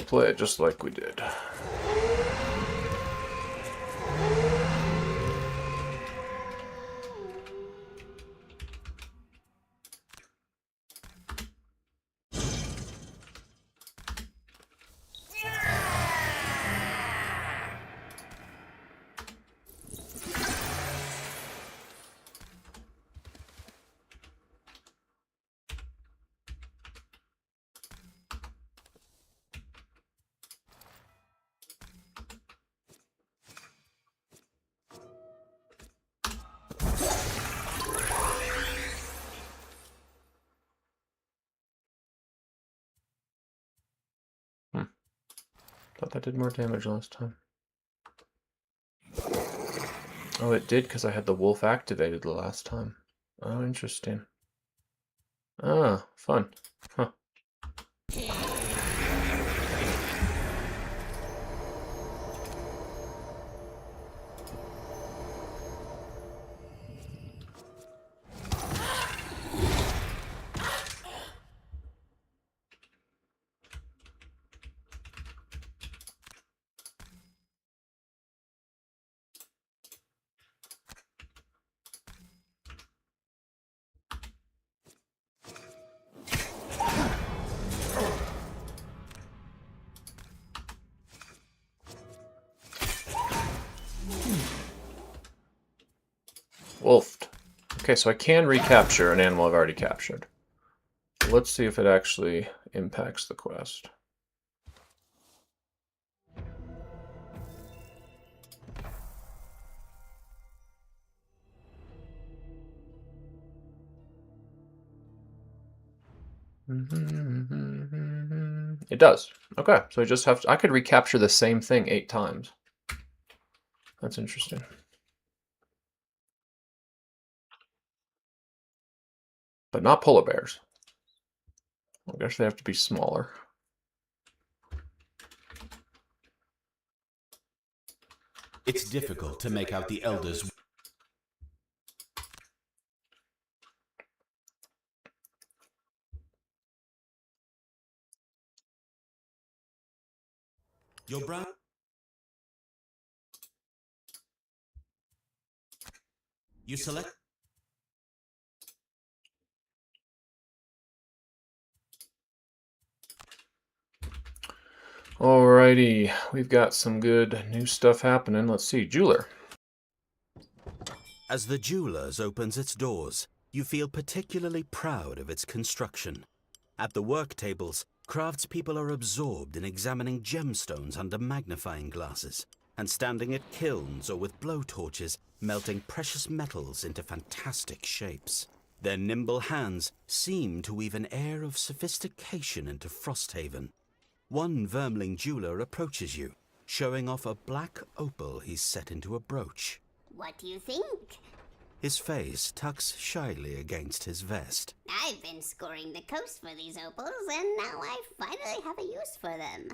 We'll play it just like we did. Thought that did more damage last time. Oh, it did because I had the wolf activated the last time. Oh, interesting. Ah, fun. Huh. Wolfed. Okay, so I can recapture an animal I've already captured. Let's see if it actually impacts the quest. It does. Okay, so I just have to, I could recapture the same thing 8 times. That's interesting. But not polar bears. I guess they have to be smaller. It's difficult to make out the elders. Your brow. You select. Alrighty, we've got some good new stuff happening. Let's see, jeweler. As the jewelers opens its doors, you feel particularly proud of its construction. At the work tables, craftspeople are absorbed in examining gemstones under magnifying glasses and standing at kilns or with blowtorches, melting precious metals into fantastic shapes. Their nimble hands seem to weave an air of sophistication into Frosthaven. One vermling jeweler approaches you, showing off a black opal he's set into a brooch. What do you think? His face tucks shyly against his vest. I've been scoring the coast for these opals, and now I finally have a use for them.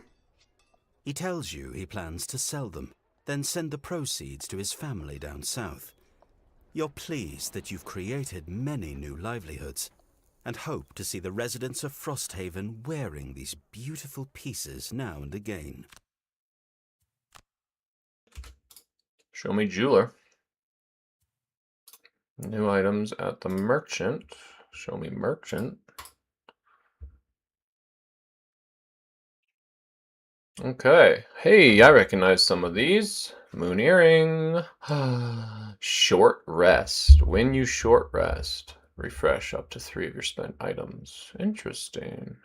He tells you he plans to sell them, then send the proceeds to his family down south. You're pleased that you've created many new livelihoods, and hope to see the residents of Frosthaven wearing these beautiful pieces now and again. Show me jeweler. New items at the merchant. Show me merchant. Okay. Hey, I recognize some of these. Moon earring. Short rest. When you short rest, refresh up to 3 of your spent items. Interesting.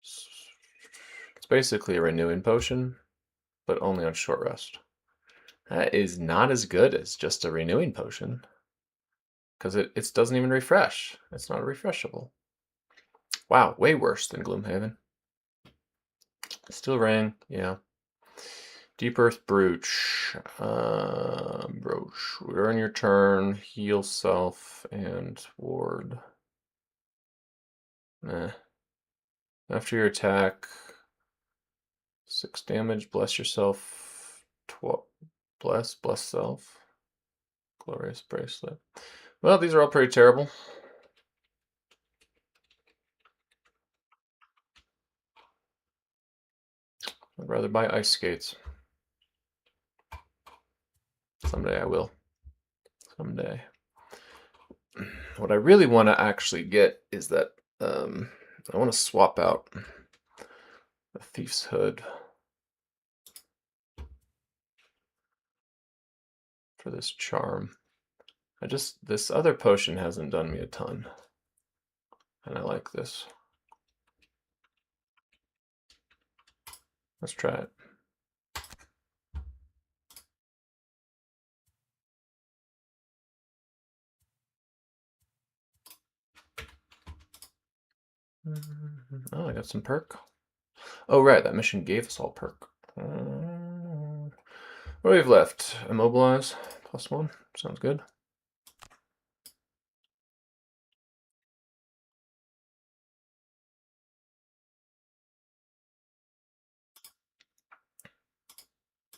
It's basically a renewing potion, but only on short rest. That is not as good as just a renewing potion, because it doesn't even refresh. It's not refreshable. Wow, way worse than Gloomhaven. Still rang, yeah. Deep Earth Brooch. Brooch. During your turn, heal self and ward. After your attack, 6 damage. Bless yourself. Bless self. Glorious bracelet. Well, these are all pretty terrible. I'd rather buy ice skates. Someday I will. Someday. What I really want to actually get is that I want to swap out the Thief's Hood for this charm. This other potion hasn't done me a ton. And I like this. Let's try it. Oh, I got some perk. Oh, right, that mission gave us all perk. What do we have left? Immobilize, +1. Sounds good.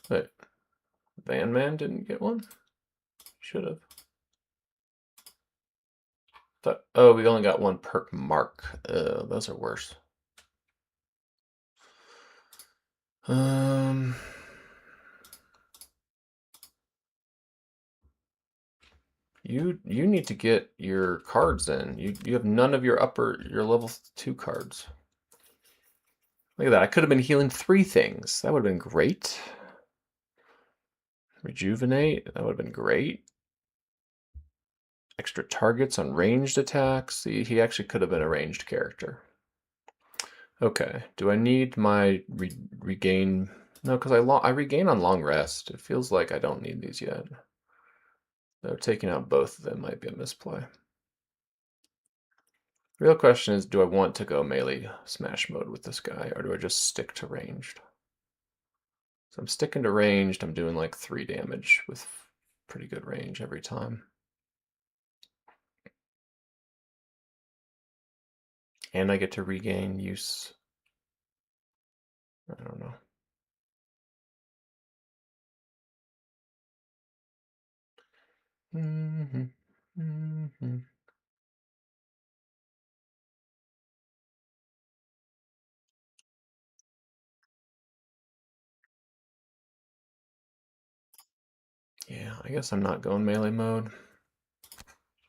Wait, Van Man didn't get one? Should have. Oh, we only got one perk mark. Those are worse. You need to get your cards in. You have none of your level 2 cards. Look at that. I could have been healing 3 things. That would have been great. Rejuvenate. That would have been great. Extra targets on ranged attacks. He actually could have been a ranged character. Okay. Do I need my regain? No, because I regain on long rest. It feels like I don't need these yet. So taking out both of them might be a misplay. Real question is, do I want to go melee smash mode with this guy, or do I just stick to ranged? So I'm sticking to ranged. I'm doing like 3 damage with pretty good range every time. And I get to regain use. I don't know. Yeah, I guess I'm not going melee mode.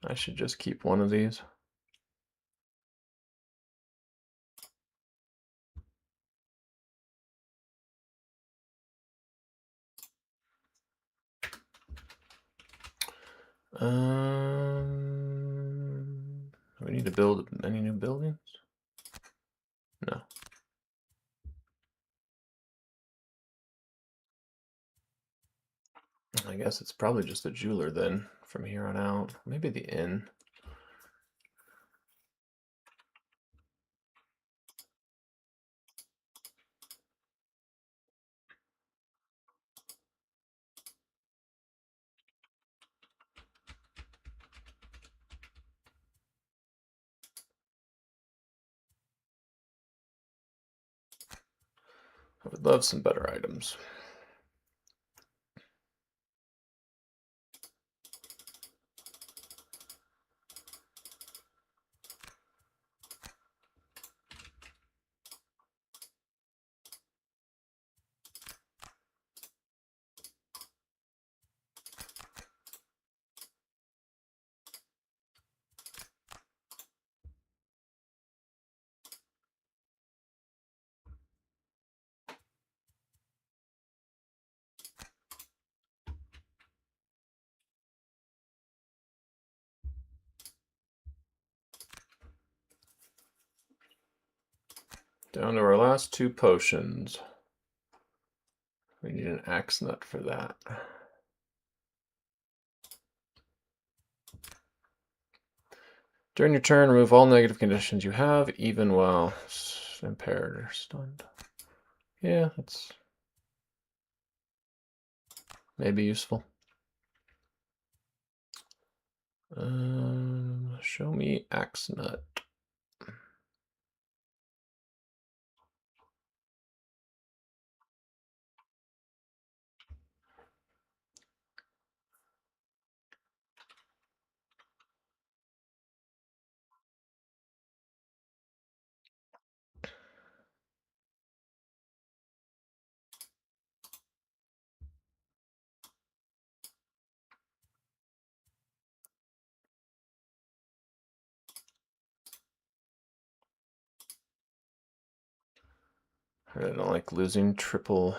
I should just keep one of these. We need to build any new buildings? No. I guess it's probably just the jeweler then from here on out. Maybe the inn. I would love some better items. Down to our last 2 potions. We need an axe nut for that. During your turn, remove all negative conditions you have, even while impaired or stunned. Yeah, that's maybe useful. Show me axe nut. I really don't like losing triple.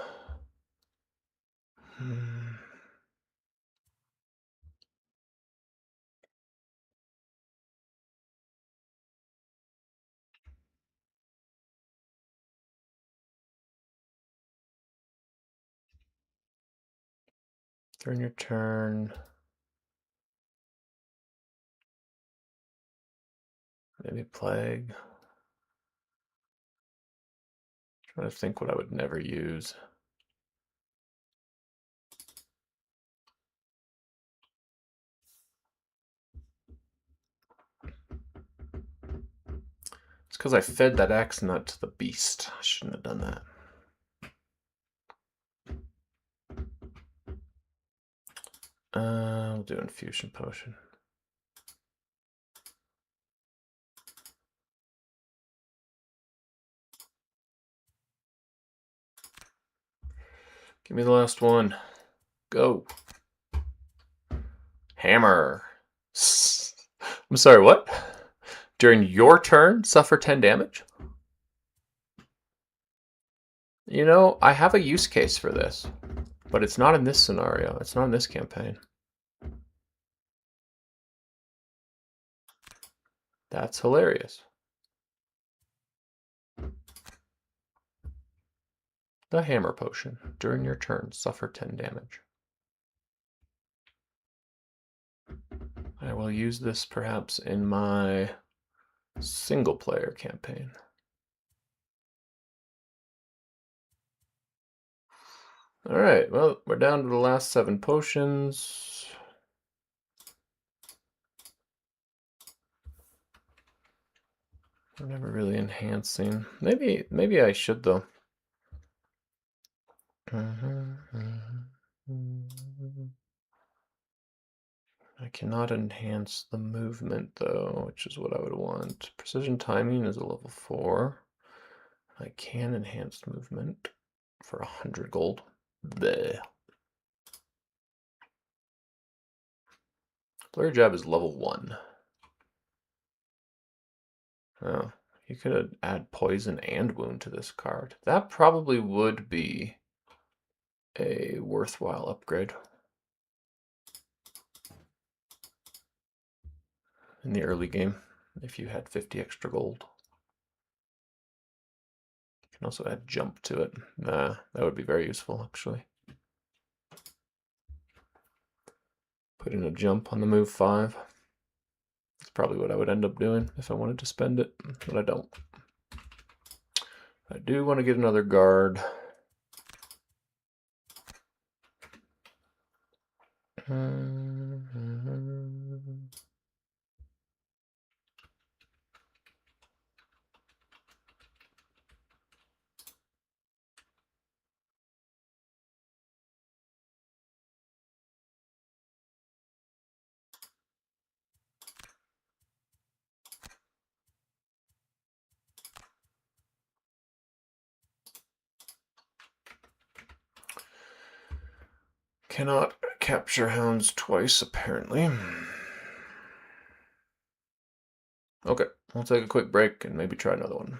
During your turn. Maybe plague. Trying to think what I would never use. It's because I fed that axe nut to the beast. I shouldn't have done that. We'll do infusion potion. Give me the last one. Go. Hammer. I'm sorry, what? During your turn, suffer 10 damage? You know, I have a use case for this, but it's not in this scenario. It's not in this campaign. That's hilarious. The hammer potion. During your turn, suffer 10 damage. I will use this perhaps in my single player campaign. Alright, well, we're down to the last 7 potions. I'm never really enhancing. Maybe I should though. I cannot enhance the movement though, which is what I would want. Precision timing is a level 4. I can enhance movement for 100 gold. Bleh. Blurry Jab is level 1. Oh, you could add poison and wound to this card. That probably would be a worthwhile upgrade in the early game if you had 50 extra gold. You can also add jump to it. That would be very useful actually. Put in a jump on the move 5. That's probably what I would end up doing if I wanted to spend it, but I don't. I do want to get another guard. Cannot capture hounds twice, apparently. Okay, we'll take a quick break and maybe try another one.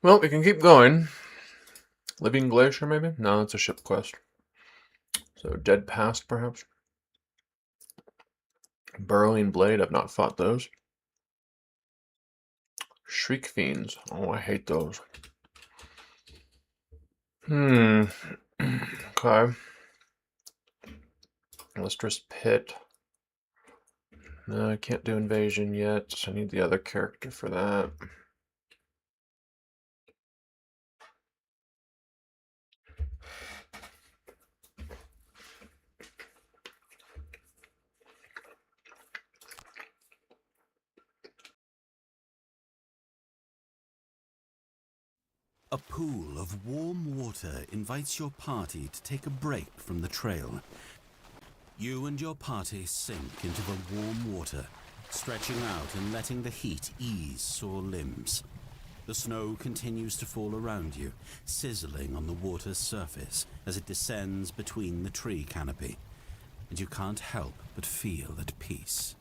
Well, we can keep going. Living Glacier, maybe? No, it's a ship quest. So, Dead Past, perhaps? Burrowing Blade, I've not fought those. Shriek Fiends. Oh, I hate those. Okay. Lustrous Pit. No, I can't do Invasion yet. I need the other character for that. A pool of warm water invites your party to take a break from the trail. You and your party sink into the warm water, stretching out and letting the heat ease sore limbs. The snow continues to fall around you, sizzling on the water's surface as it descends between the tree canopy, and you can't help but feel at peace.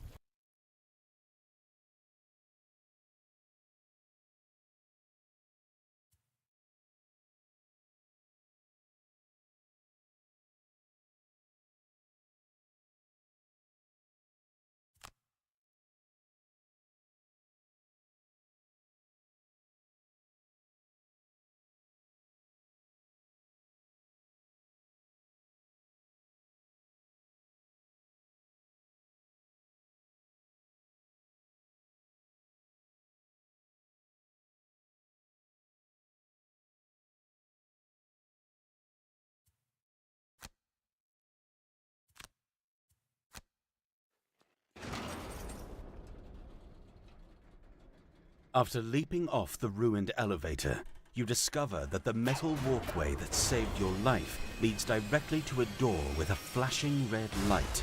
After leaping off the ruined elevator, you discover that the metal walkway that saved your life leads directly to a door with a flashing red light.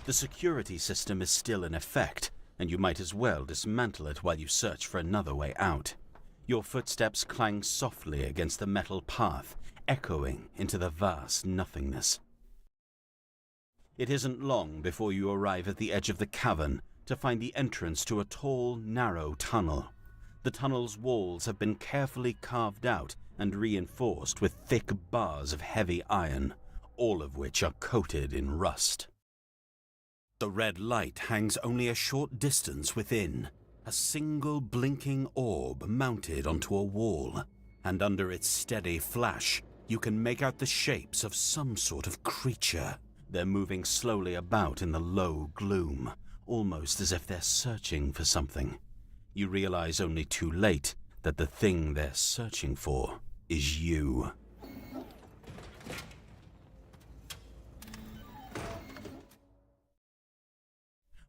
The security system is still in effect, and you might as well dismantle it while you search for another way out. Your footsteps clang softly against the metal path, echoing into the vast nothingness. It isn't long before you arrive at the edge of the cavern to find the entrance to a tall, narrow tunnel. The tunnel's walls have been carefully carved out and reinforced with thick bars of heavy iron, all of which are coated in rust. The red light hangs only a short distance within, a single blinking orb mounted onto a wall, and under its steady flash, you can make out the shapes of some sort of creature. They're moving slowly about in the low gloom, almost as if they're searching for something. You realize only too late that the thing they're searching for is you.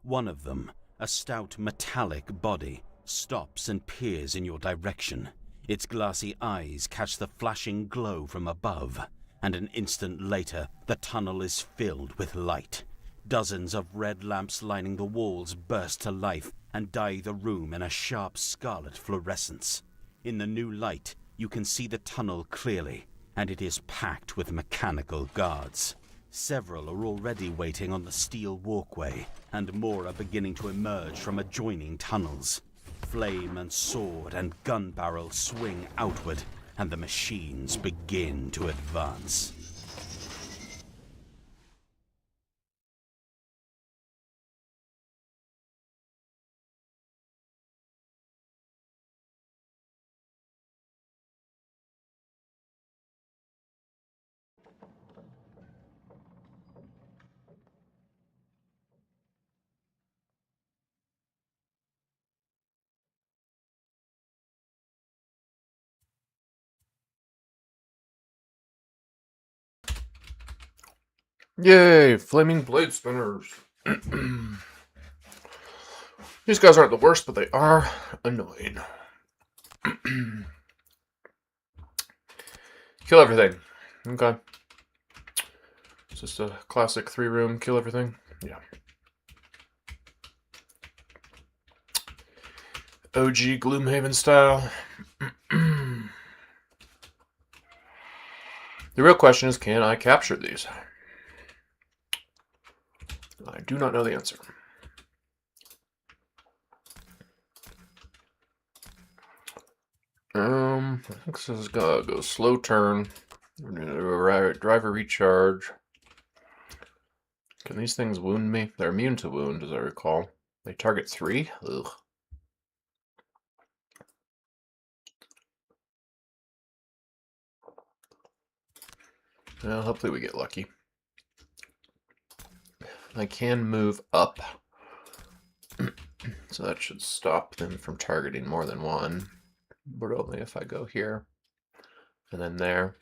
One of them, a stout metallic body, stops and peers in your direction. Its glassy eyes catch the flashing glow from above, and an instant later, the tunnel is filled with light. Dozens of red lamps lining the walls burst to life and dye the room in a sharp scarlet fluorescence. In the new light, you can see the tunnel clearly, and it is packed with mechanical guards. Several are already waiting on the steel walkway, and more are beginning to emerge from adjoining tunnels. Flame and sword and gun barrels swing outward, and the machines begin to advance. Yay, Flaming Blade Spinners. These guys aren't the worst, but they are annoying. Kill everything. Okay. It's just a classic 3-room kill everything. Yeah. OG Gloomhaven style. The real question is, can I capture these? I do not know the answer. I think this is gonna go slow turn. We're gonna do a driver recharge. Can these things wound me? They're immune to wound, as I recall. They target 3? Ugh. Well, hopefully we get lucky. I can move up. So that should stop them from targeting more than one. But only if I go here. And then there.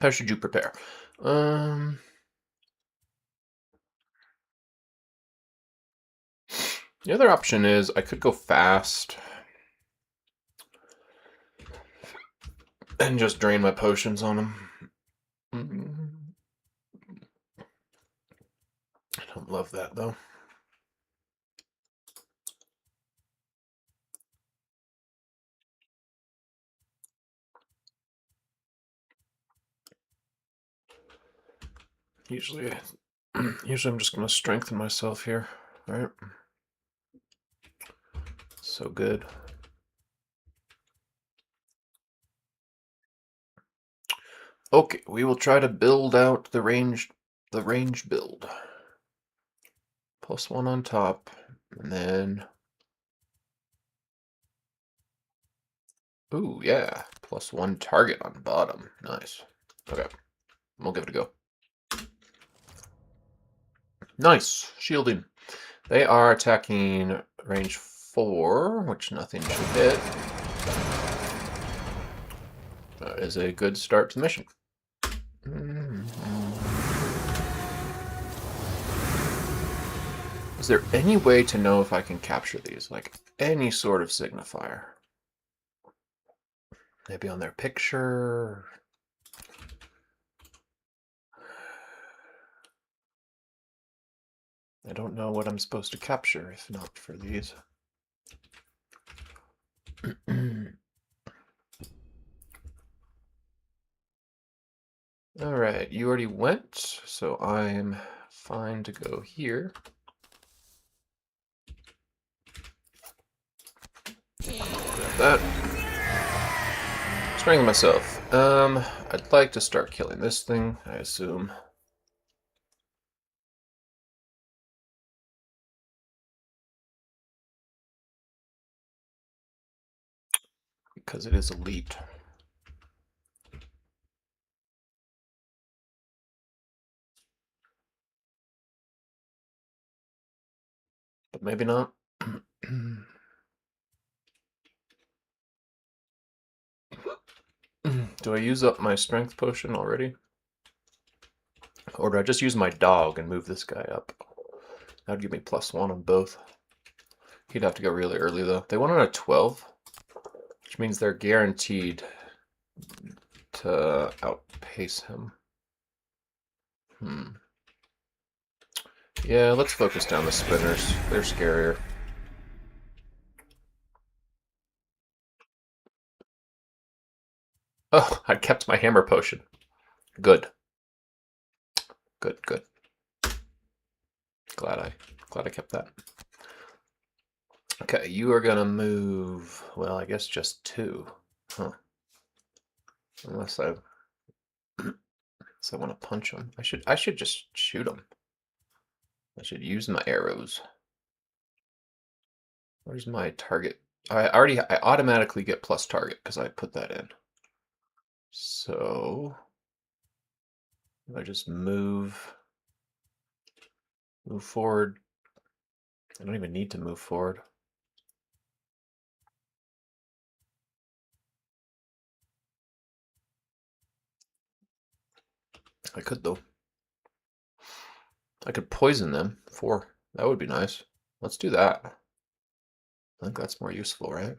How should you prepare? The other option is I could go fast and just drain my potions on him. I don't love that though. Usually I'm just going to strengthen myself here, right? So good. Okay, we will try to build out the ranged build. +1 on top, and then ooh, yeah, +1 target on bottom. Nice. Okay, we'll give it a go. Nice shielding. They are attacking range 4, which nothing should hit. That is a good start to the mission. Is there any way to know if I can capture these? Like, any sort of signifier? Maybe on their picture? I don't know what I'm supposed to capture if not for these. Alright, you already went, so I'm fine to go here. Grab that. Strengthen myself. I'd like to start killing this thing, I assume. Because it is elite. But maybe not. Do I use up my strength potion already? Or do I just use my dog and move this guy up? That would give me +1 on both. He'd have to go really early though. They went on a 12, which means they're guaranteed to outpace him. Yeah, let's focus down the spinners. They're scarier. Oh, I kept my hammer potion. Good. Good, good. Glad I kept that. Okay, you are gonna move, well, I guess just 2. Huh. Unless I want to punch him. I should just shoot him. I should use my arrows. Where's my target? I automatically get plus target because I put that in. So if I just move forward. I don't even need to move forward. I could though. I could poison them. 4. That would be nice. Let's do that. I think that's more useful, right?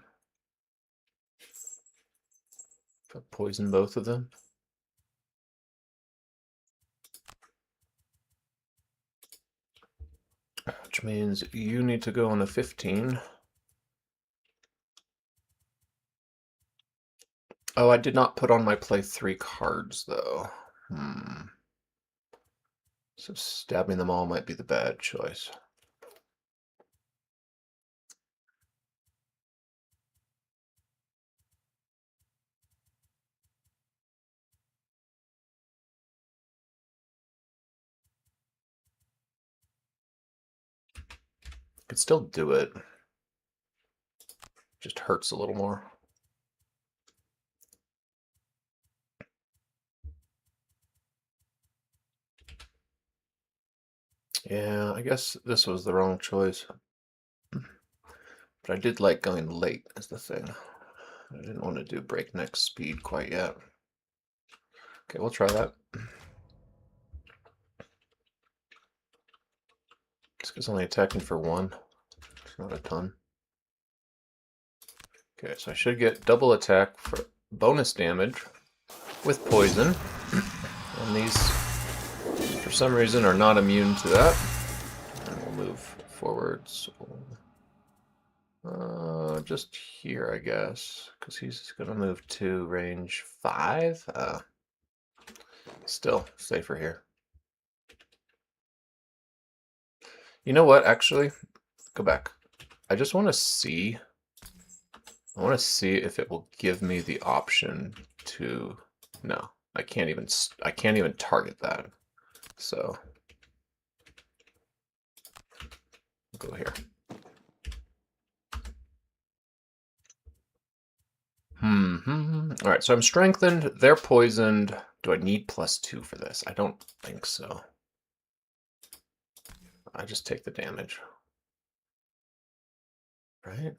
If I poison both of them. Which means you need to go on a 15. Oh, I did not put on my play 3 cards, though. So stabbing them all might be the bad choice. Could still do it. Just hurts a little more. Yeah, I guess this was the wrong choice. But I did like going late as the thing. I didn't want to do breakneck speed quite yet. Okay, we'll try that. This guy's only attacking for 1. It's not a ton. Okay, so I should get double attack for bonus damage with poison. And these, for some reason, are not immune to that. And we'll move forwards. Just here, I guess, because he's going to move to range 5. Still safer here. You know what, actually? Go back. I just want to see. I want to see if it will give me the option to. No, I can't even target that. So I'll go here. All right, so I'm strengthened. They're poisoned. Do I need +2 for this? I don't think so. I just take the damage. Right?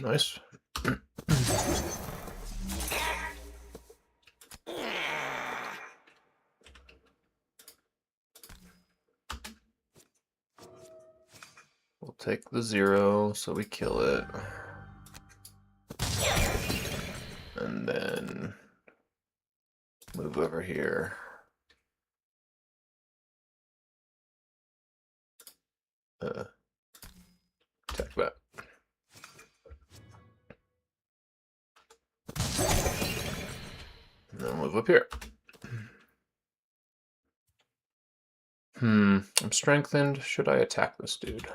Nice. We'll take the 0, so we kill it. And then move over here. Attack that. And then move up here. I'm strengthened. Should I attack this dude?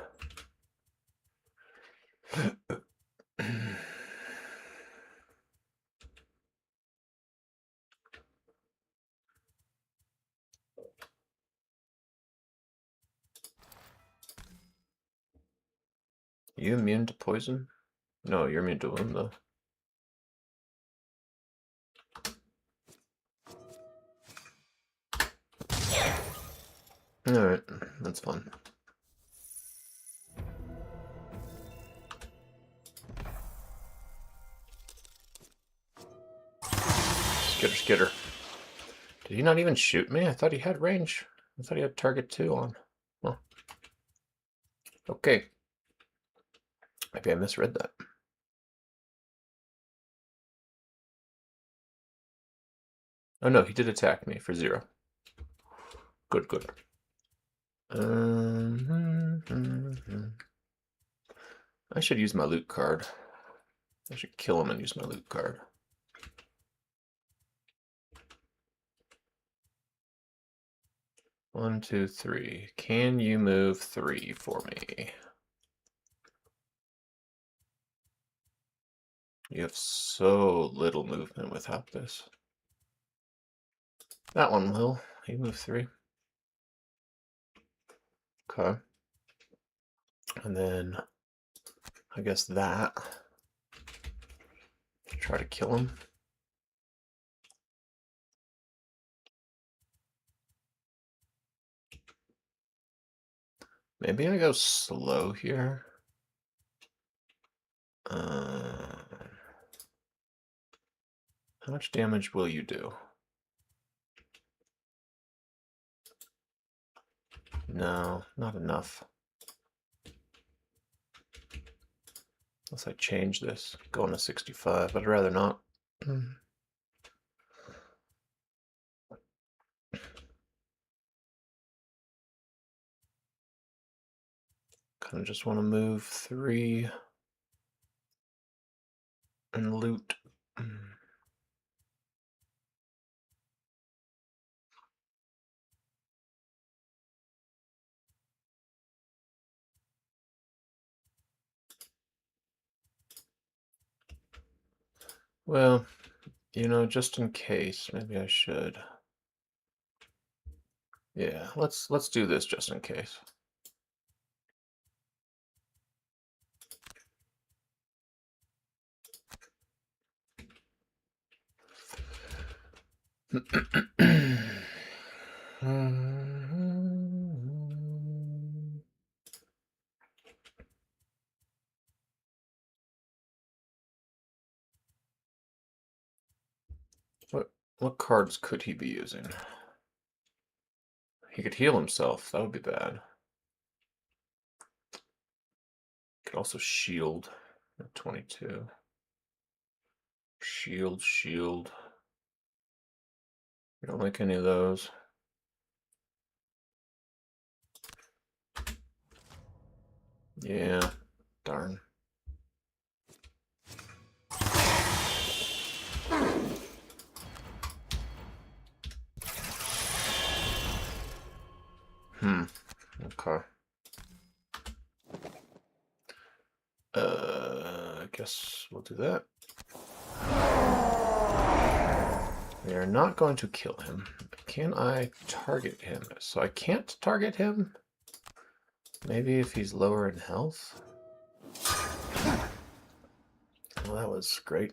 You immune to poison? No, you're immune to wound though. Alright, that's fun. Skitter, skitter. Did he not even shoot me? I thought he had range. I thought he had target 2 on. Well, okay. Maybe I misread that. Oh no, he did attack me for 0. Good, good. I should use my loot card. I should kill him and use my loot card. One, 2, 3. Can you move 3 for me? You have so little movement without this. That one will. He moved 3. Okay. And then I guess that. Try to kill him. Maybe I go slow here. How much damage will you do? No, not enough. Unless I change this, going to 65, but I'd rather not. Kind of just want to move 3 and loot. Well, you know, just in case, maybe I should. Yeah, let's do this just in case. What cards could he be using? He could heal himself. That would be bad. Could also shield at 22. Shield, shield. I don't like any of those. Yeah, darn. Okay. I guess we'll do that. We are not going to kill him. Can I target him? So I can't target him? Maybe if he's lower in health? Well, that was great.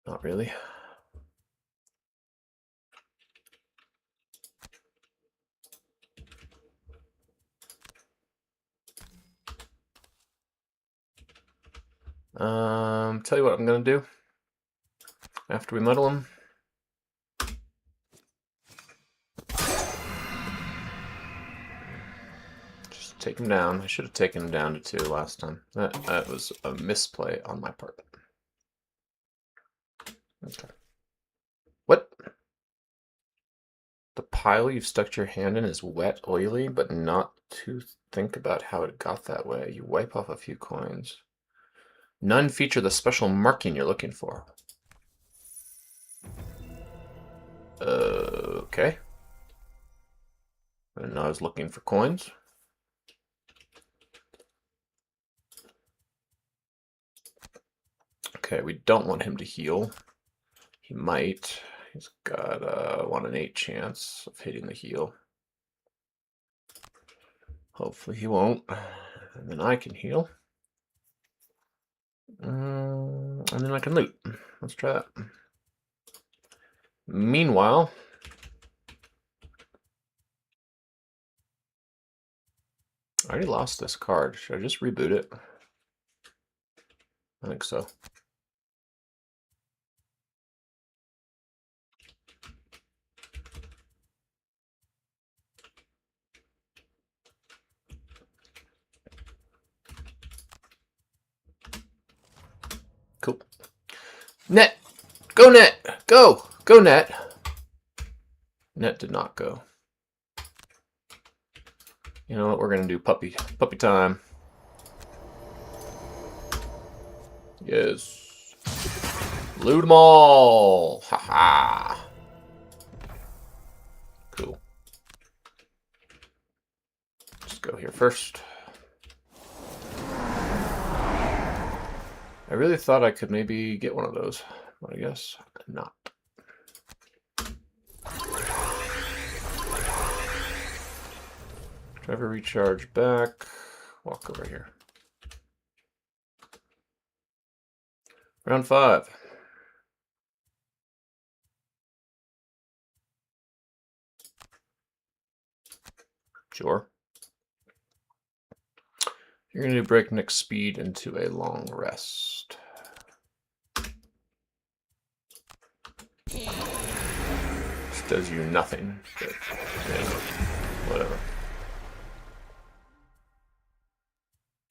Not really. Tell you what I'm gonna do. After we muddle him. Just take him down. I should have taken him down to 2 last time. That was a misplay on my part. Okay. What? The pile you've stuck your hand in is wet, oily, but not to think about how it got that way. You wipe off a few coins. None feature the special marking you're looking for. Okay. I didn't know I was looking for coins. Okay, we don't want him to heal. He might. He's got a 1 in 8 chance of hitting the heal. Hopefully he won't. And then I can heal. And then I can loot. Let's try that. Meanwhile, I already lost this card. Should I just reboot it? I think so. Cool. Net! Go net! Go! Go net! Net did not go. You know what? We're gonna do puppy time. Yes. Loot them all! Haha! Cool. Just go here first. I really thought I could maybe get one of those, but I guess not. Driver recharge back. Walk over here. Round 5. Sure. You're going to do breakneck speed into a long rest. This does you nothing, but yeah, whatever.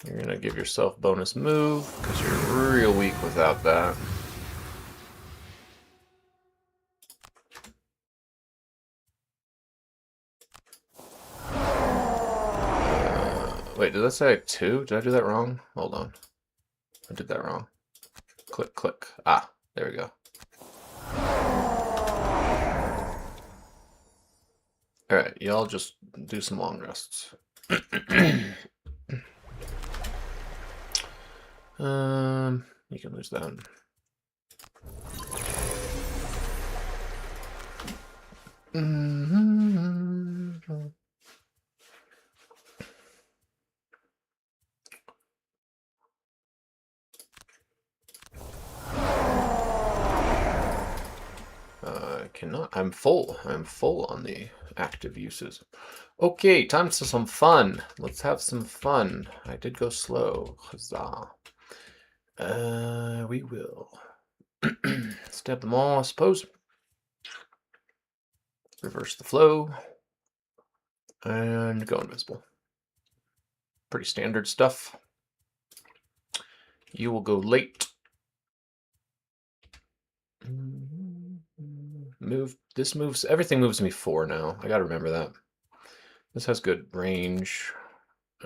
You're going to give yourself bonus move, because you're real weak without that. Wait, did that say 2? Did I do that wrong? Hold on. I did that wrong. Click, click. Ah, there we go. Alright, y'all just do some long rests. You can lose that. Cannot. I'm full. I'm full on the active uses. Okay, time for some fun. Let's have some fun. I did go slow. Huzzah. We will stab them all, I suppose. Reverse the flow. And go invisible. Pretty standard stuff. You will go late. Move. This moves. Everything moves me 4 now. I gotta remember that. This has good range.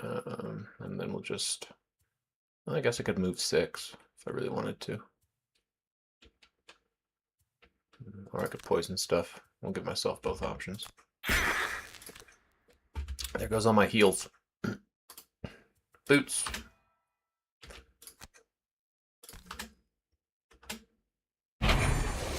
And then we'll just... I guess I could move 6 if I really wanted to. Or I could poison stuff. I'll give myself both options. There goes all my heals. Boots.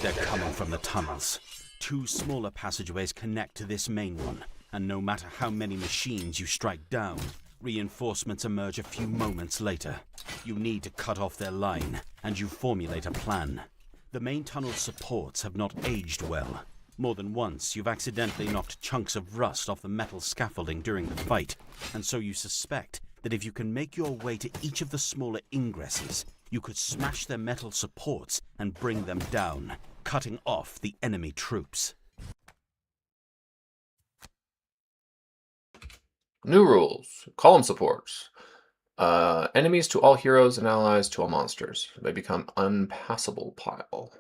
They're coming from the tunnels. 2 smaller passageways connect to this main one, and no matter how many machines you strike down, reinforcements emerge a few moments later. You need to cut off their line, and you formulate a plan. The main tunnel's supports have not aged well. More than once, you've accidentally knocked chunks of rust off the metal scaffolding during the fight, and so you suspect that if you can make your way to each of the smaller ingresses, you could smash their metal supports and bring them down, cutting off the enemy troops. New rules. Column supports. Enemies to all heroes and allies to all monsters. They become unpassable pile.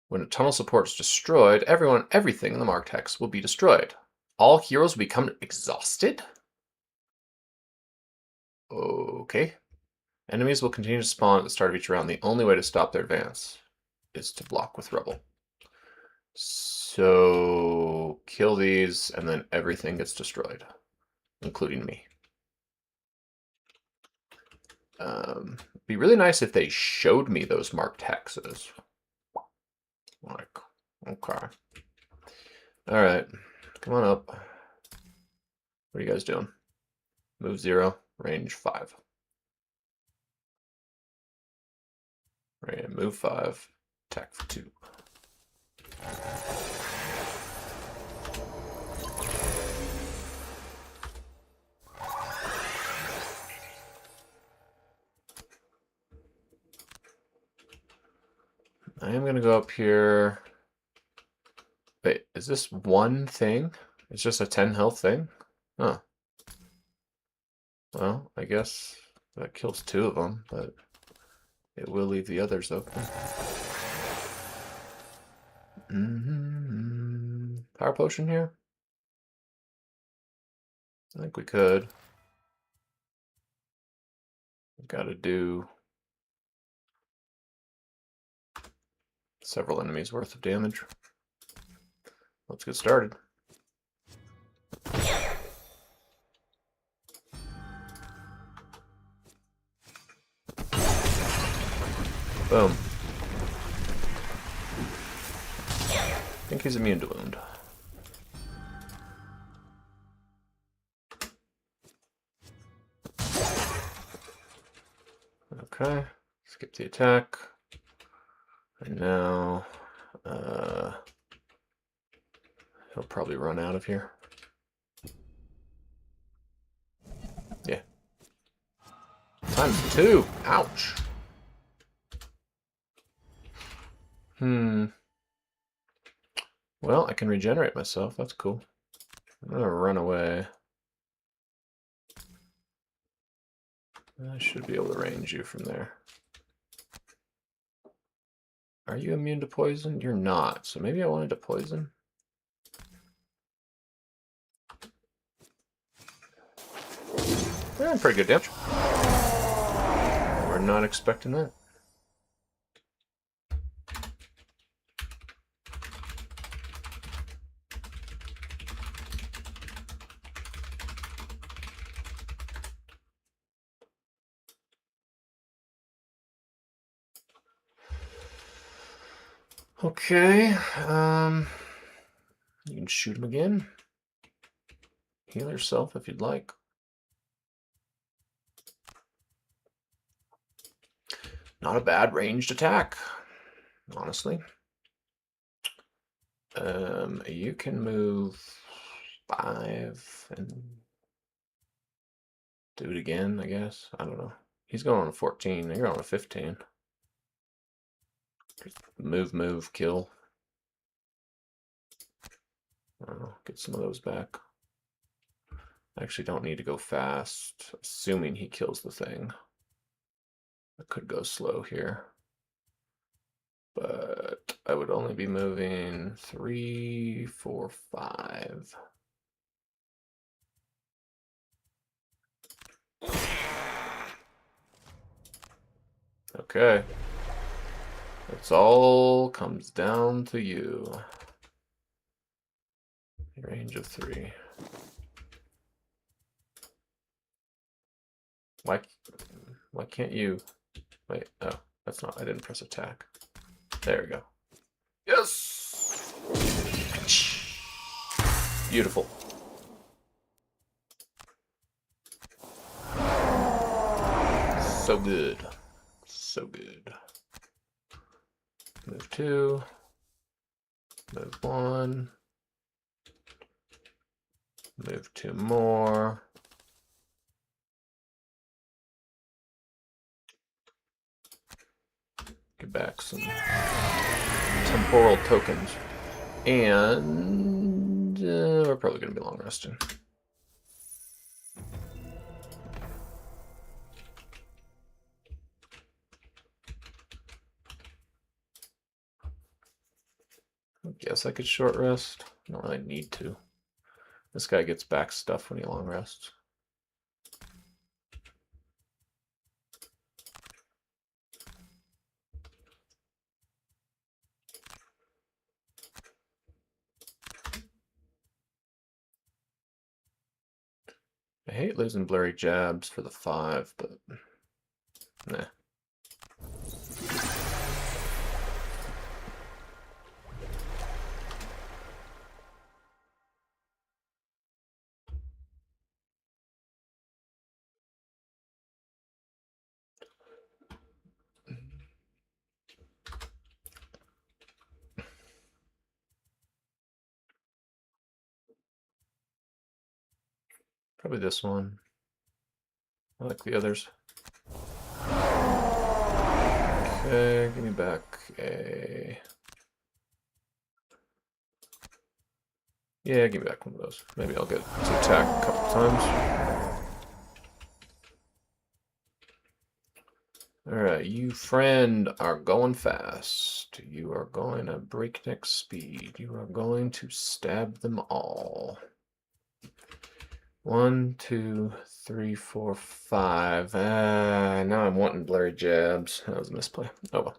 When a tunnel support is destroyed, everything in the marked hex will be destroyed. All heroes will become exhausted? Okay. Enemies will continue to spawn at the start of each round. The only way to stop their advance is to block with rubble. So kill these, and then everything gets destroyed, including me. Be really nice if they showed me those marked hexes. Like, okay. All right, come on up. What are you guys doing? Move 0, range 5. Right, move 5, attack for 2. I am going to go up here. Wait, is this one thing? It's just a 10 health thing? Huh. Well, I guess that kills 2 of them, but it will leave the others open. Power potion here? I think we could. We've got to do several enemies worth of damage. Let's get started. Boom. I think he's immune to wound. Okay, skip the attack. And now, he'll probably run out of here. Yeah. Times 2! Ouch! Well, I can regenerate myself. That's cool. I'm gonna run away. I should be able to range you from there. Are you immune to poison? You're not. So maybe I wanted to poison. Yeah, pretty good damage. We're not expecting that. Okay, you can shoot him again. Heal yourself if you'd like. Not a bad ranged attack, honestly. You can move 5 and do it again, I guess. I don't know. He's going on a 14. You're on a 15. Move, kill. I don't know. Get some of those back. I actually don't need to go fast, assuming he kills the thing. I could go slow here. But I would only be moving 3, 4, 5. Okay. It's all comes down to you. Range of 3. Why can't you? Wait, oh, that's not, I didn't press attack. There we go. Yes! Beautiful. So good. So good. Move 2. Move 1. Move 2 more. Get back some temporal tokens. And we're probably going to be long resting. I guess I could short rest. I don't really need to. This guy gets back stuff when he long rests. I hate losing blurry jabs for the 5, but nah. Probably this one. I like the others. Okay, give me back a... Yeah, give me back one of those. Maybe I'll get to attack a couple times. Alright, you friend are going fast. You are going at breakneck speed. You are going to stab them all. 1, 2, 3, 4, 5. Now I'm wanting blurry jabs. That was a misplay. Oh well.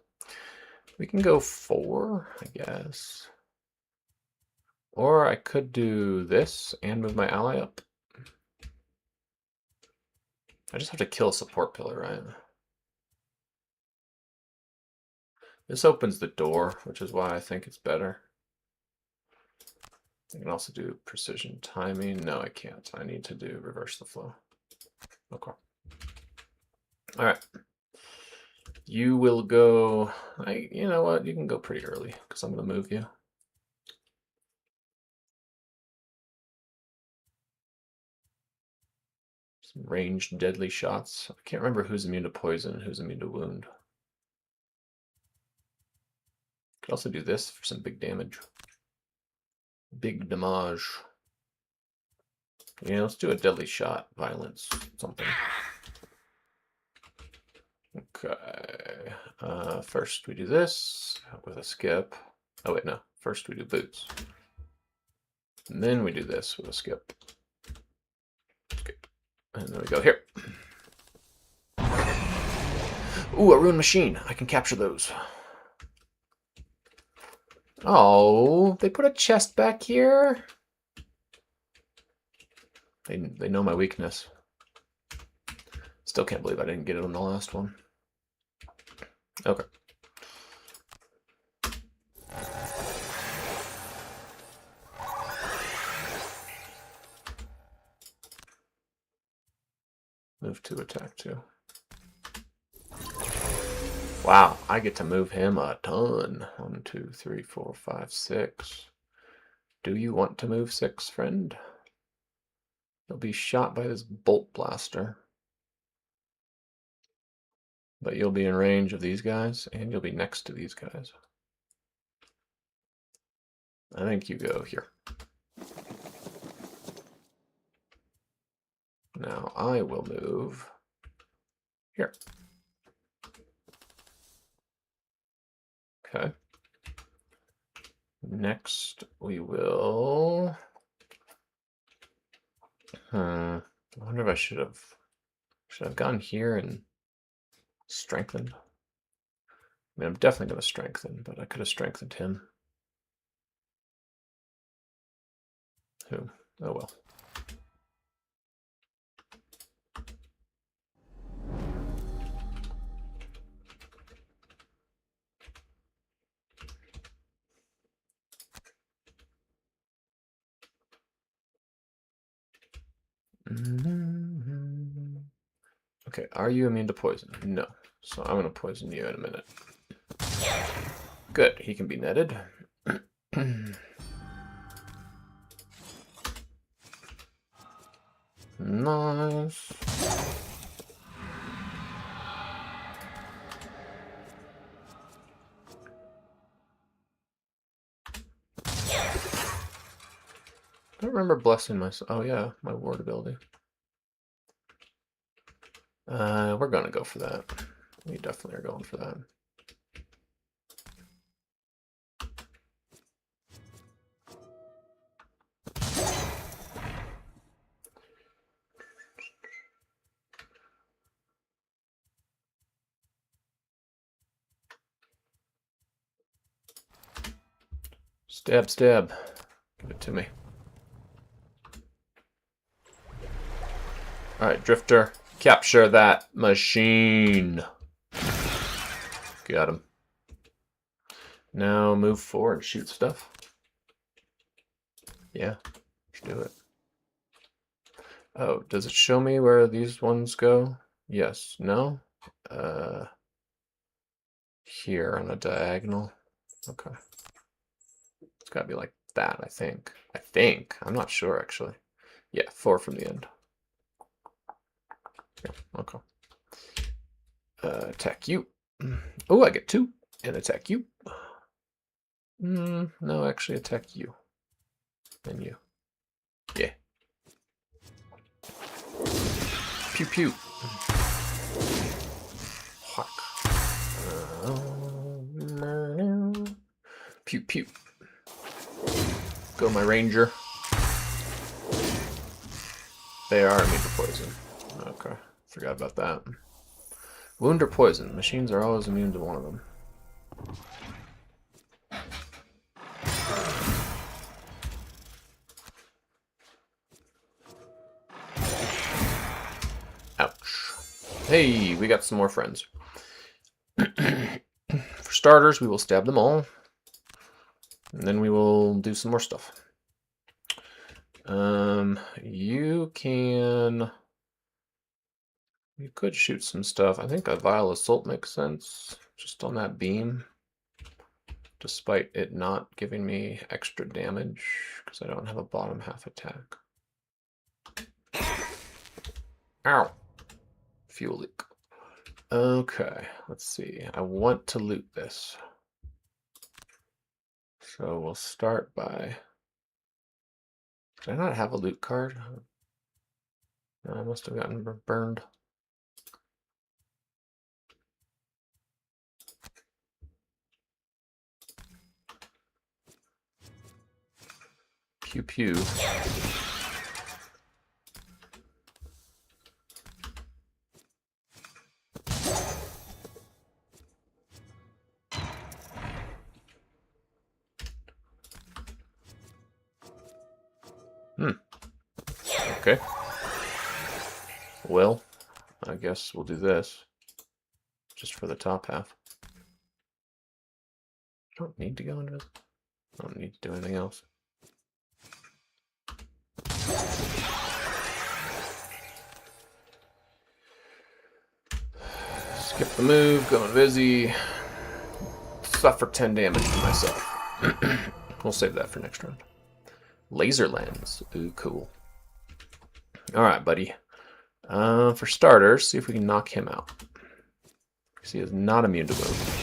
We can go 4, I guess. Or I could do this and move my ally up. I just have to kill a support pillar, right? This opens the door, which is why I think it's better. I can also do precision timing. No, I can't. I need to do reverse the flow. Okay. All right. You will go... you know what? You can go pretty early, because I'm going to move you. Some ranged deadly shots. I can't remember who's immune to poison and who's immune to wound. Could also do this for some big damage. Big damage. Yeah, let's do a deadly shot. Violence. Something. Okay. First we do this with a skip. Oh wait, no. First we do boots. And then we do this with a skip. Skip. And then we go here. Ooh, a ruined machine. I can capture those. Oh, they put a chest back here? They know my weakness. Still can't believe I didn't get it on the last one. Okay. Move 2, attack 2. Wow, I get to move him a ton. 1, 2, 3, 4, 5, 6. Do you want to move 6, friend? You'll be shot by this bolt blaster. But you'll be in range of these guys, and you'll be next to these guys. I think you go here. Now I will move here. Okay. Next we will... I wonder if I should have gone here and strengthened. I mean, I'm definitely going to strengthen, but I could have strengthened him. Who? Oh well. Okay, are you immune to poison? No. So I'm going to poison you in a minute. Good, he can be netted. Nice. I don't remember blessing myself. Oh yeah, my ward ability. We're gonna go for that. We definitely are going for that. Stab, stab. Give it to me. Alright, Drifter. Capture that machine. Got him. Now move forward and shoot stuff. Yeah, let's do it. Oh, does it show me where these ones go? Yes. No? Here on a diagonal. Okay. It's gotta be like that, I think. I'm not sure, actually. Yeah, 4 from the end. Yeah, okay. Attack you. Oh, I get 2. And attack you. No, actually attack you. And you. Yeah. Pew pew. Pew pew. Go my ranger. They are immune to poison. Okay, forgot about that. Wound or poison. Machines are always immune to one of them. Ouch. Hey, we got some more friends. For starters, we will stab them all. And then we will do some more stuff. You could shoot some stuff. I think a Vile Assault makes sense, just on that beam. Despite it not giving me extra damage, because I don't have a bottom half attack. Ow! Fuel leak. Okay, let's see. I want to loot this. So we'll start by... Did I not have a loot card? No, I must have gotten burned. Pew pew. Okay. Well, I guess we'll do this. Just for the top half. Don't need to go into this. Don't need to do anything else. Skip the move, go busy. Suffer 10 damage to myself. We'll save that for next round. Laser lens. Ooh, cool. Alright, buddy. For starters, see if we can knock him out. Because he is not immune to move.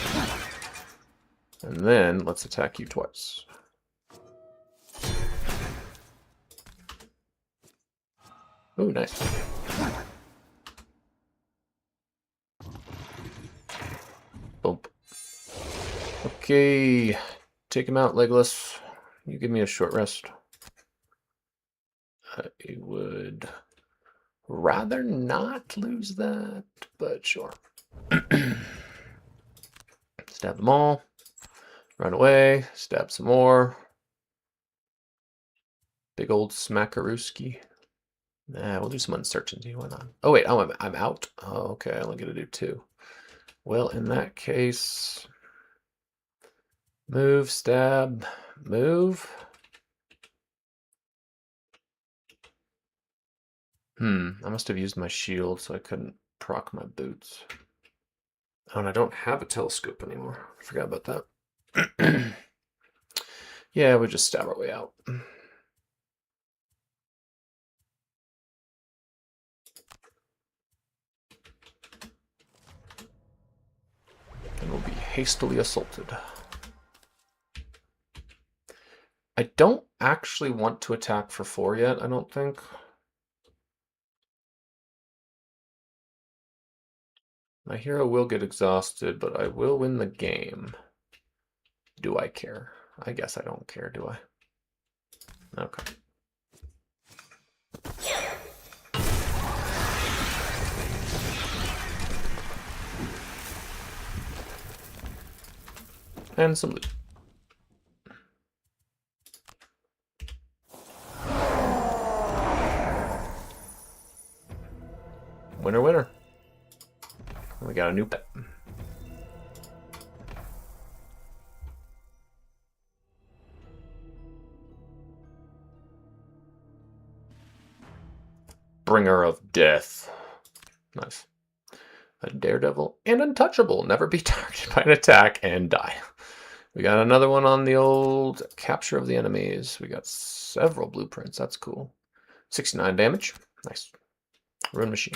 And then, let's attack you twice. Ooh, nice. Boom. Okay. Take him out, Legolas. You give me a short rest. I would rather not lose that, but sure. Stab them all. Run away. Stab some more. Big old smackarooski. Nah, we'll do some uncertainty. Why not? Oh, wait. Oh, I'm out. Oh, okay. I only get to do 2. Well, in that case... Move, stab, move. I must have used my shield, so I couldn't proc my boots. Oh, and I don't have a telescope anymore. I forgot about that. Yeah, we just stab our way out. And we'll be hastily assaulted. I don't actually want to attack for 4 yet, I don't think. My hero will get exhausted, but I will win the game. Do I care? I guess I don't care, do I? Okay. And some loot. Winner, winner. We got a new pet. Bringer of Death. Nice. A daredevil and untouchable. Never be targeted by an attack and die. We got another one on the old capture of the enemies. We got several blueprints. That's cool. 69 damage. Nice. Rune machine.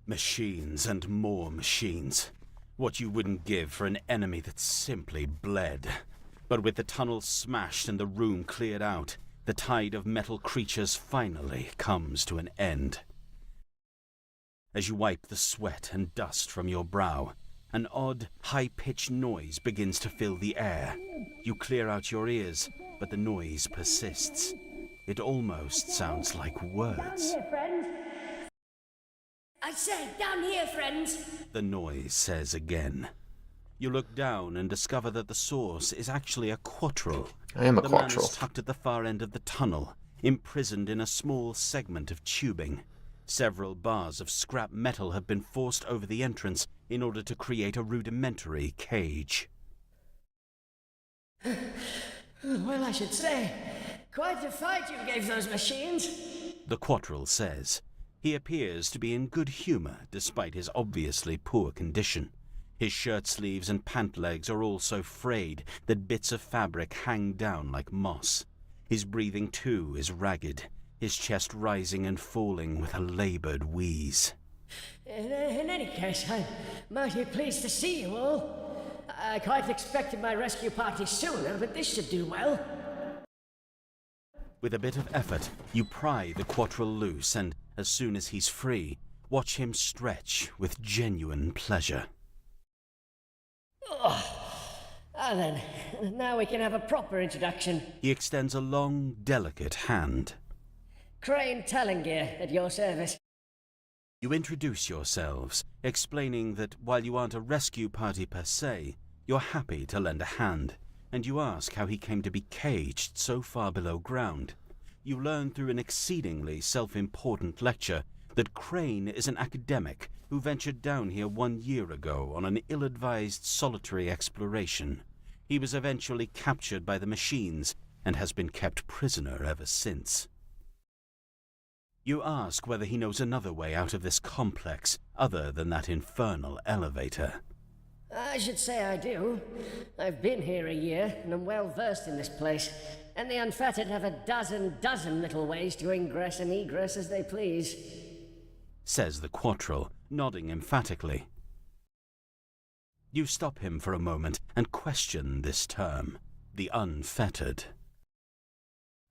Machines and more machines. What you wouldn't give for an enemy that simply bled. But with the tunnel smashed and the room cleared out, the tide of metal creatures finally comes to an end. As you wipe the sweat and dust from your brow, an odd, high-pitched noise begins to fill the air. You clear out your ears, but the noise persists. It almost sounds like words. I say, down here, friends! The noise says again. You look down and discover that the source is actually a quattrel. I am a The man quattrel. is tucked at the far end of the tunnel, imprisoned in a small segment of tubing. Several bars of scrap metal have been forced over the entrance in order to create a rudimentary cage. Well, I should say, quite a fight you gave those machines. The quattrel says. He appears to be in good humor despite his obviously poor condition. His shirt sleeves and pant legs are all so frayed that bits of fabric hang down like moss. His breathing, too, is ragged, his chest rising and falling with a labored wheeze. In any case, I'm mighty pleased to see you all. I quite expected my rescue party sooner, but this should do well. With a bit of effort, you pry the quattrel loose and, as soon as he's free, watch him stretch with genuine pleasure. Then, now we can have a proper introduction. He extends a long, delicate hand. Crane Tallingear at your service. You introduce yourselves, explaining that while you aren't a rescue party per se, You're happy to lend a hand, and you ask how he came to be caged so far below ground. You learn through an exceedingly self-important lecture that Crane is an academic who ventured down here 1 year ago on an ill-advised solitary exploration. He was eventually captured by the machines and has been kept prisoner ever since. You ask whether he knows another way out of this complex other than that infernal elevator. I should say I do. I've been here a year, and I'm well versed in this place. And the unfettered have a dozen little ways to ingress and egress as they please, says the Quattrel, nodding emphatically. You stop him for a moment and question this term, the unfettered.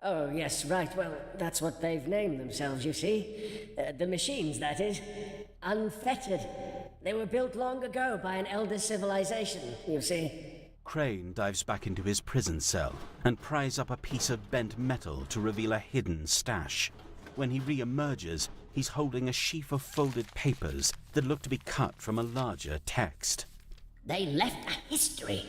Oh, yes, right. Well, that's what they've named themselves, you see. The machines, that is. Unfettered. They were built long ago by an elder civilization, you see. Crane dives back into his prison cell and pries up a piece of bent metal to reveal a hidden stash. When he re-emerges, he's holding a sheaf of folded papers that look to be cut from a larger text. They left a history.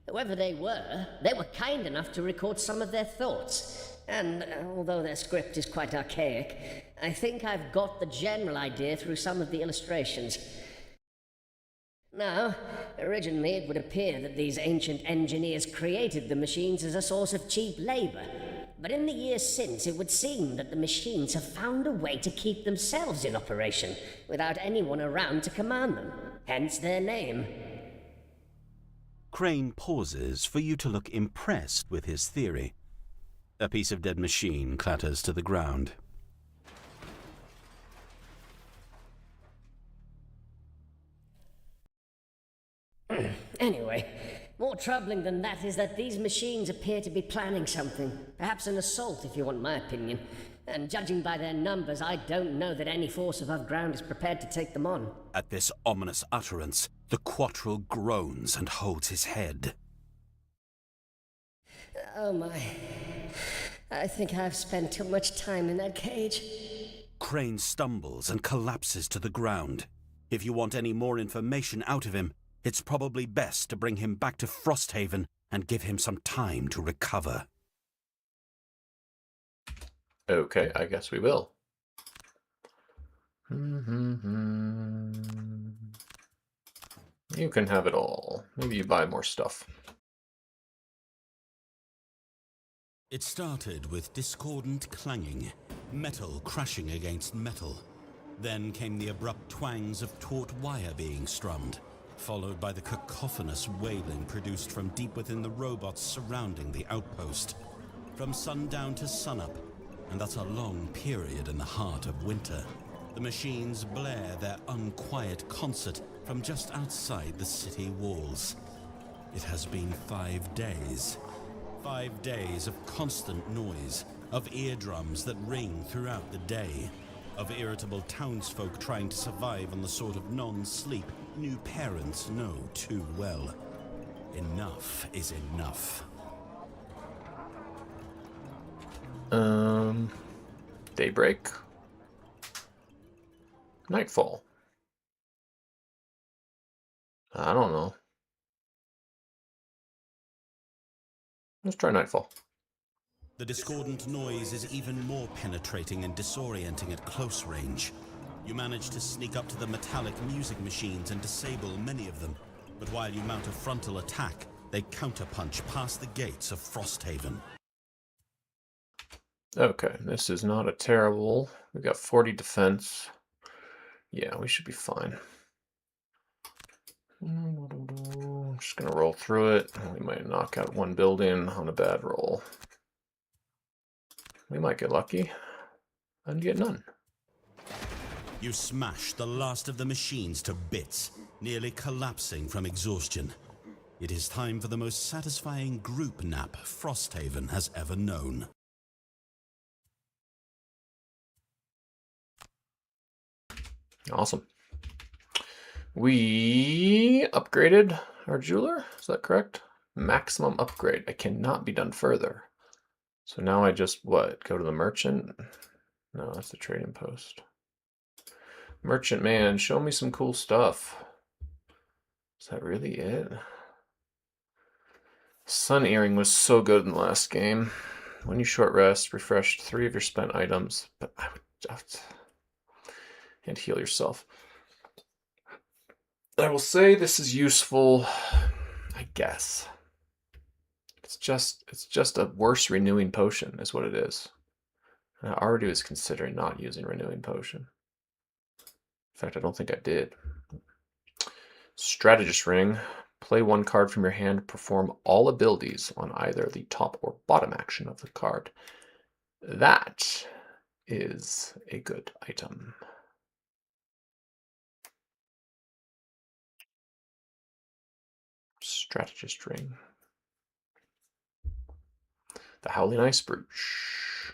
Whoever they were kind enough to record some of their thoughts. And although their script is quite archaic, I think I've got the general idea through some of the illustrations. Now, originally it would appear that these ancient engineers created the machines as a source of cheap labor. But in the years since, it would seem that the machines have found a way to keep themselves in operation without anyone around to command them. Hence their name. Crane pauses for you to look impressed with his theory. A piece of dead machine clatters to the ground. Anyway, more troubling than that is that these machines appear to be planning something. Perhaps an assault, if you want my opinion. And judging by their numbers, I don't know that any force above ground is prepared to take them on. At this ominous utterance, the Quattrel groans and holds his head. Oh my. I think I've spent too much time in that cage. Crane stumbles and collapses to the ground. If you want any more information out of him, it's probably best to bring him back to Frosthaven and give him some time to recover. Okay, I guess we will. You can have it all. Maybe you buy more stuff. It started with discordant clanging, metal crashing against metal. Then came the abrupt twangs of taut wire being strummed, followed by the cacophonous wailing produced from deep within the robots surrounding the outpost. From sundown to sunup, and that's a long period in the heart of winter, the machines blare their unquiet concert from just outside the city walls. It has been 5 days. 5 days of constant noise, of eardrums that ring throughout the day, of irritable townsfolk trying to survive on the sort of non-sleep new parents know too well. Enough is enough. Daybreak. Nightfall. I don't know. Let's try Nightfall. The discordant noise is even more penetrating and disorienting at close range. You manage to sneak up to the metallic music machines and disable many of them, but while you mount a frontal attack, they counterpunch past the gates of Frosthaven. Okay, this is not a terrible. We got 40 defense. Yeah, we should be fine. I'm just gonna roll through it. We might knock out one building on a bad roll. We might get lucky and get none. You smash the last of the machines to bits, nearly collapsing from exhaustion. It is time for the most satisfying group nap Frosthaven has ever known. Awesome. We upgraded our jeweler, is that correct? Maximum upgrade. I cannot be done further. So now I just, what, go to the merchant? No, that's the trading post. Merchant man, show me some cool stuff. Is that really it? Sun Earring was so good in the last game. When you short rest, refresh 3 of your spent items, but I would just and heal yourself. I will say this is useful, I guess. It's just a worse renewing potion is what it is. And I already was considering not using renewing potion. In fact, I don't think I did. Strategist Ring. Play 1 card from your hand, perform all abilities on either the top or bottom action of the card. That is a good item. Strategist Ring. The Howling Ice Brooch.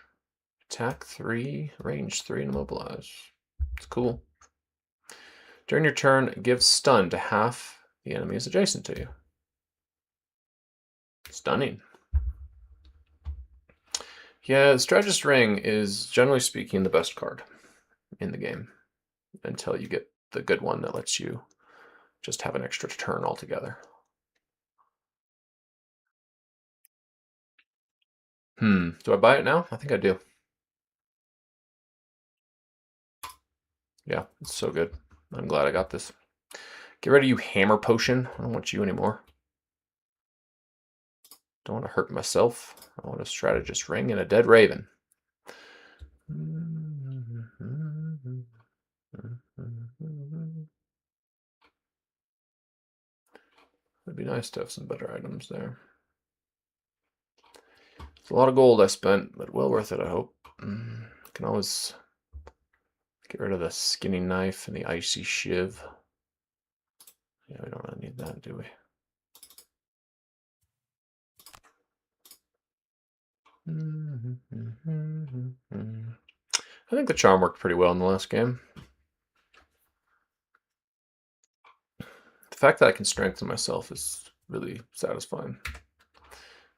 Attack 3, range 3, and immobilize. It's cool. During your turn, give stun to half the enemies adjacent to you. Stunning. Yeah, the Strategist Ring is, generally speaking, the best card in the game until you get the good one that lets you just have an extra turn altogether. Do I buy it now? I think I do. Yeah, it's so good. I'm glad I got this. Get rid of you, Hammer Potion. I don't want you anymore. Don't want to hurt myself. I want a Strategist Ring and a Dead Raven. It'd be nice to have some better items there. It's a lot of gold I spent, but well worth it, I hope. Can always get rid of the skinning knife and the icy shiv. Yeah, we don't really need that, do we? I think the charm worked pretty well in the last game. The fact that I can strengthen myself is really satisfying.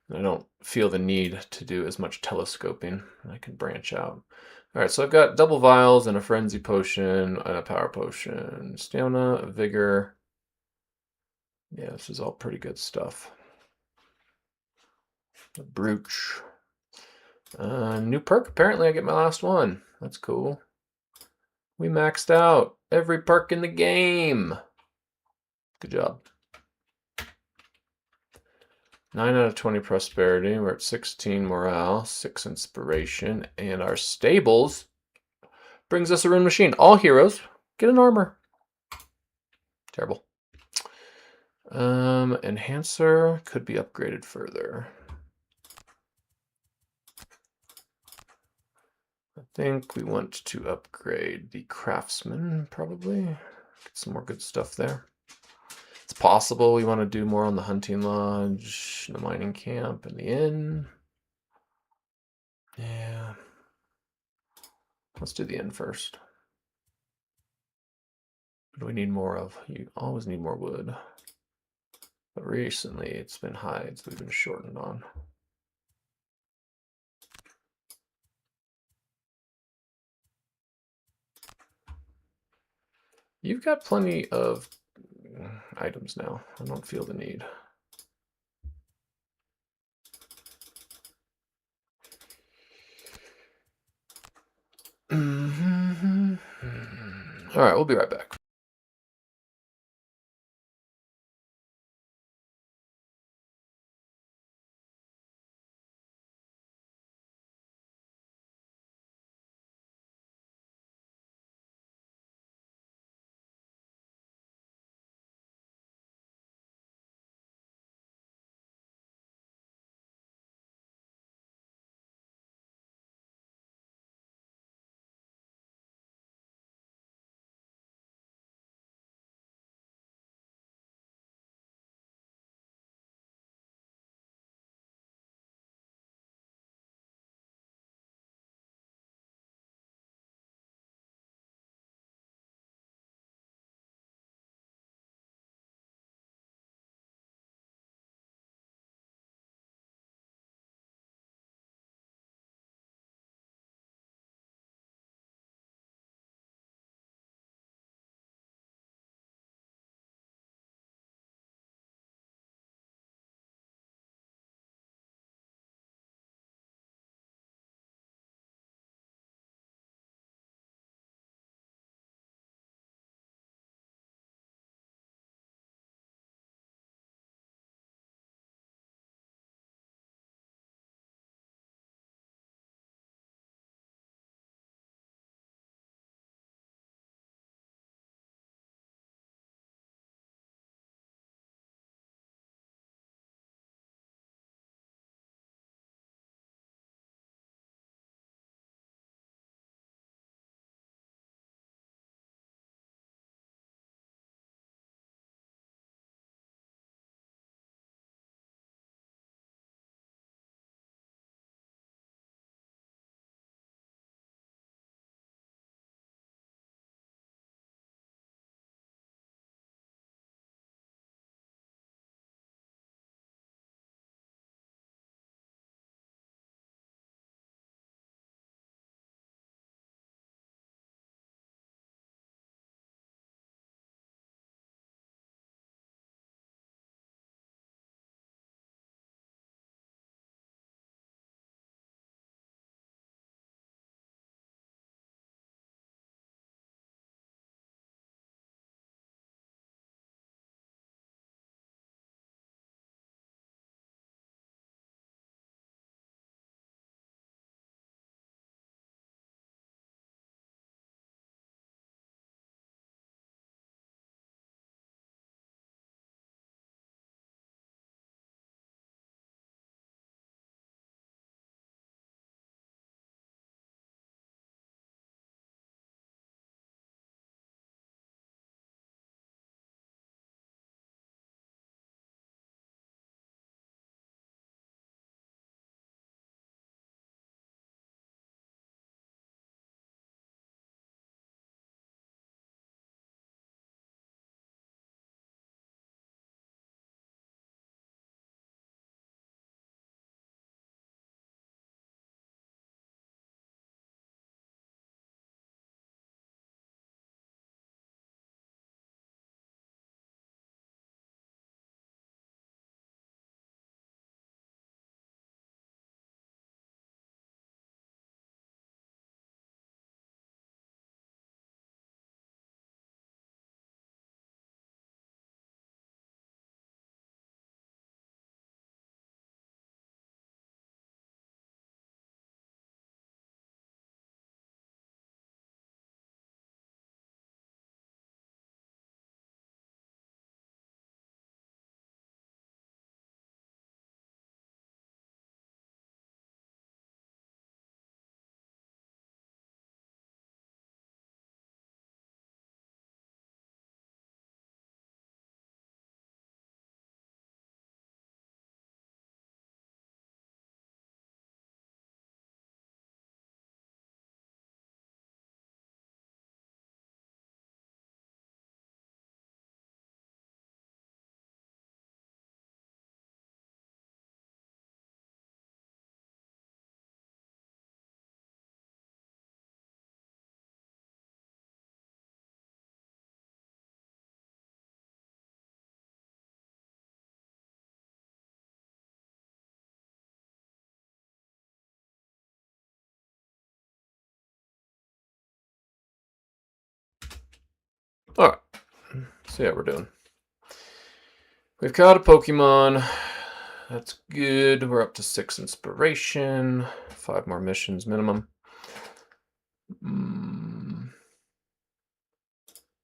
And I don't feel the need to do as much telescoping. I can branch out. All right, so I've got double vials and a frenzy potion and a power potion. Stamina, vigor. Yeah, this is all pretty good stuff. A brooch. New perk. Apparently I get my last one. That's cool. We maxed out every perk in the game. Good job. 9 out of 20 prosperity. We're at 16 morale, 6 inspiration, and our stables brings us a rune machine. All heroes get an armor. Terrible. Enhancer could be upgraded further. I think we want to upgrade the craftsman, probably. Get some more good stuff there. It's possible we want to do more on the hunting lodge, the mining camp, and the inn. Yeah. Let's do the inn first. What do we need more of? You always need more wood. But recently it's been hides we've been shortened on. You've got plenty of items now. I don't feel the need. All right, we'll be right back. Alright, see how we're doing. We've caught a Pokemon. That's good. We're up to 6 inspiration. 5 more missions minimum.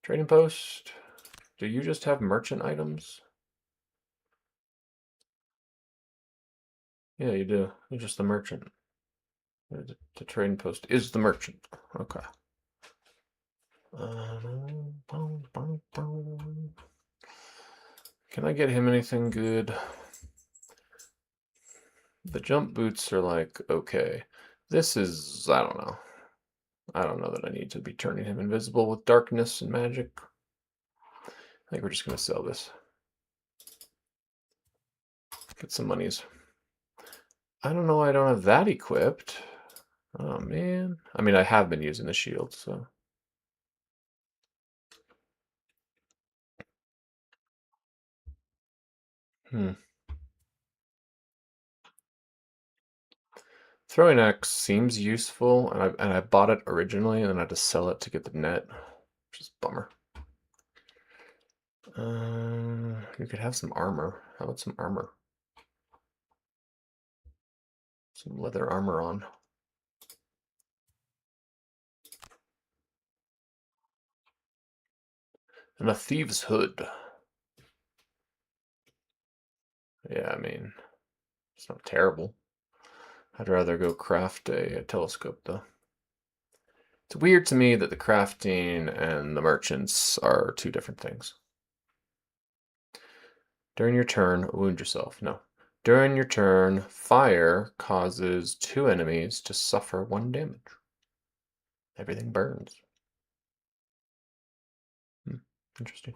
Trading post. Do you just have merchant items? Yeah, you do. You're just the merchant. The trading post is the merchant. Okay. Can I get him anything good? The jump boots are like, okay. This is, I don't know. I don't know that I need to be turning him invisible with darkness and magic. I think we're just going to sell this. Get some monies. I don't know why I don't have that equipped. Oh, man. I mean, I have been using the shield, so. Throwing axe seems useful, and I bought it originally, and then I had to sell it to get the net, which is a bummer. You could have some armor. How about some armor? Some leather armor on. And a thieves' hood. Yeah, I mean, it's not terrible. I'd rather go craft a telescope, though. It's weird to me that the crafting and the merchants are two different things. During your turn, wound yourself. No. During your turn, fire causes 2 enemies to suffer 1 damage. Everything burns. Interesting.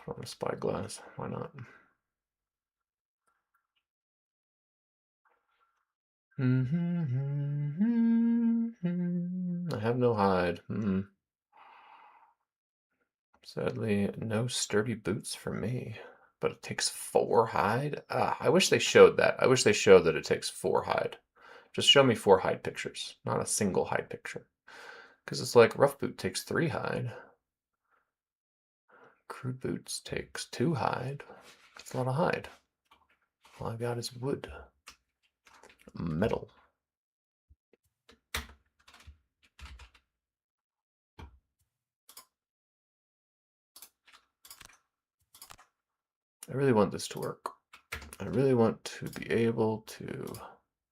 Put on a spyglass. Why not? I have no hide. Sadly, no sturdy boots for me. But it takes 4 hide? I wish they showed that. I wish they showed that it takes 4 hide. Just show me 4 hide pictures, not a single hide picture. Because it's like rough boot takes 3 hide. Crude boots takes 2 hide. That's a lot of hide. All I got is wood. Metal. I really want this to work. I really want to be able to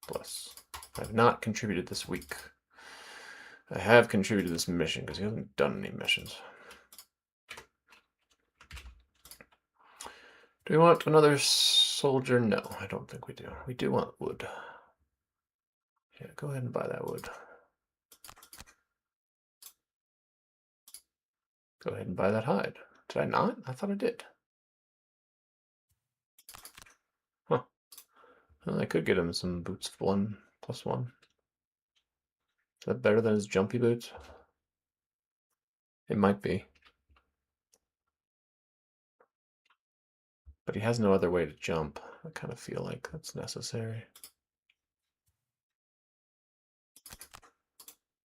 bless. I have not contributed this week. I have contributed this mission because he hasn't done any missions. Do we want another soldier? No, I don't think we do. We do want wood. Yeah, go ahead and buy that wood. Go ahead and buy that hide. Did I not? I thought I did. Huh. Well, I could get him some boots of 1 plus 1. Is that better than his jumpy boots? It might be. But he has no other way to jump. I kind of feel like that's necessary.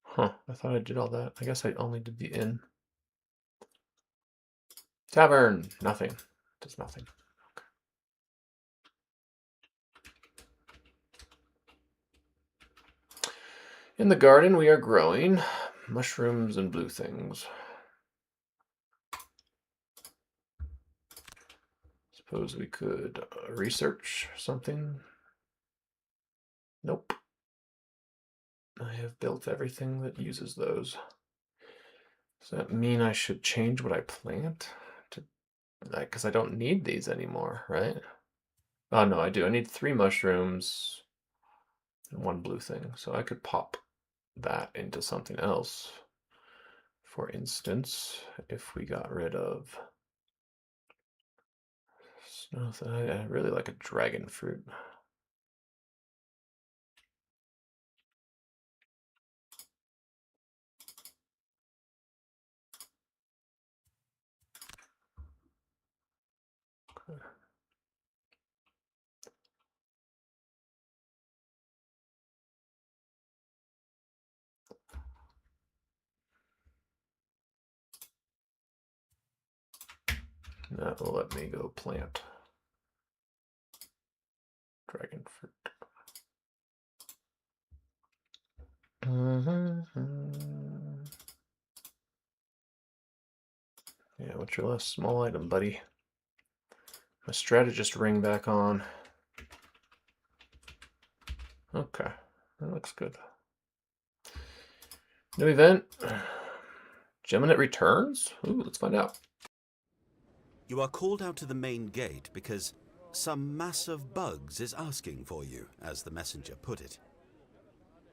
Huh, I thought I did all that. I guess I only did the inn. Tavern! Nothing. Does nothing. Okay. In the garden we are growing mushrooms and blue things. Suppose we could research something. Nope. I have built everything that uses those. Does that mean I should change what I plant? Because I don't need these anymore, right? Oh, no, I do. I need 3 mushrooms and 1 blue thing. So I could pop that into something else. For instance, if we got rid of snow, I really like a dragon fruit. Okay. That will let me go plant dragon fruit. Yeah, what's your last small item, buddy? My strategist ring back on. Okay, that looks good. New event. Geminate returns? Ooh, let's find out. You are called out to the main gate because some mass of bugs is asking for you, as the messenger put it.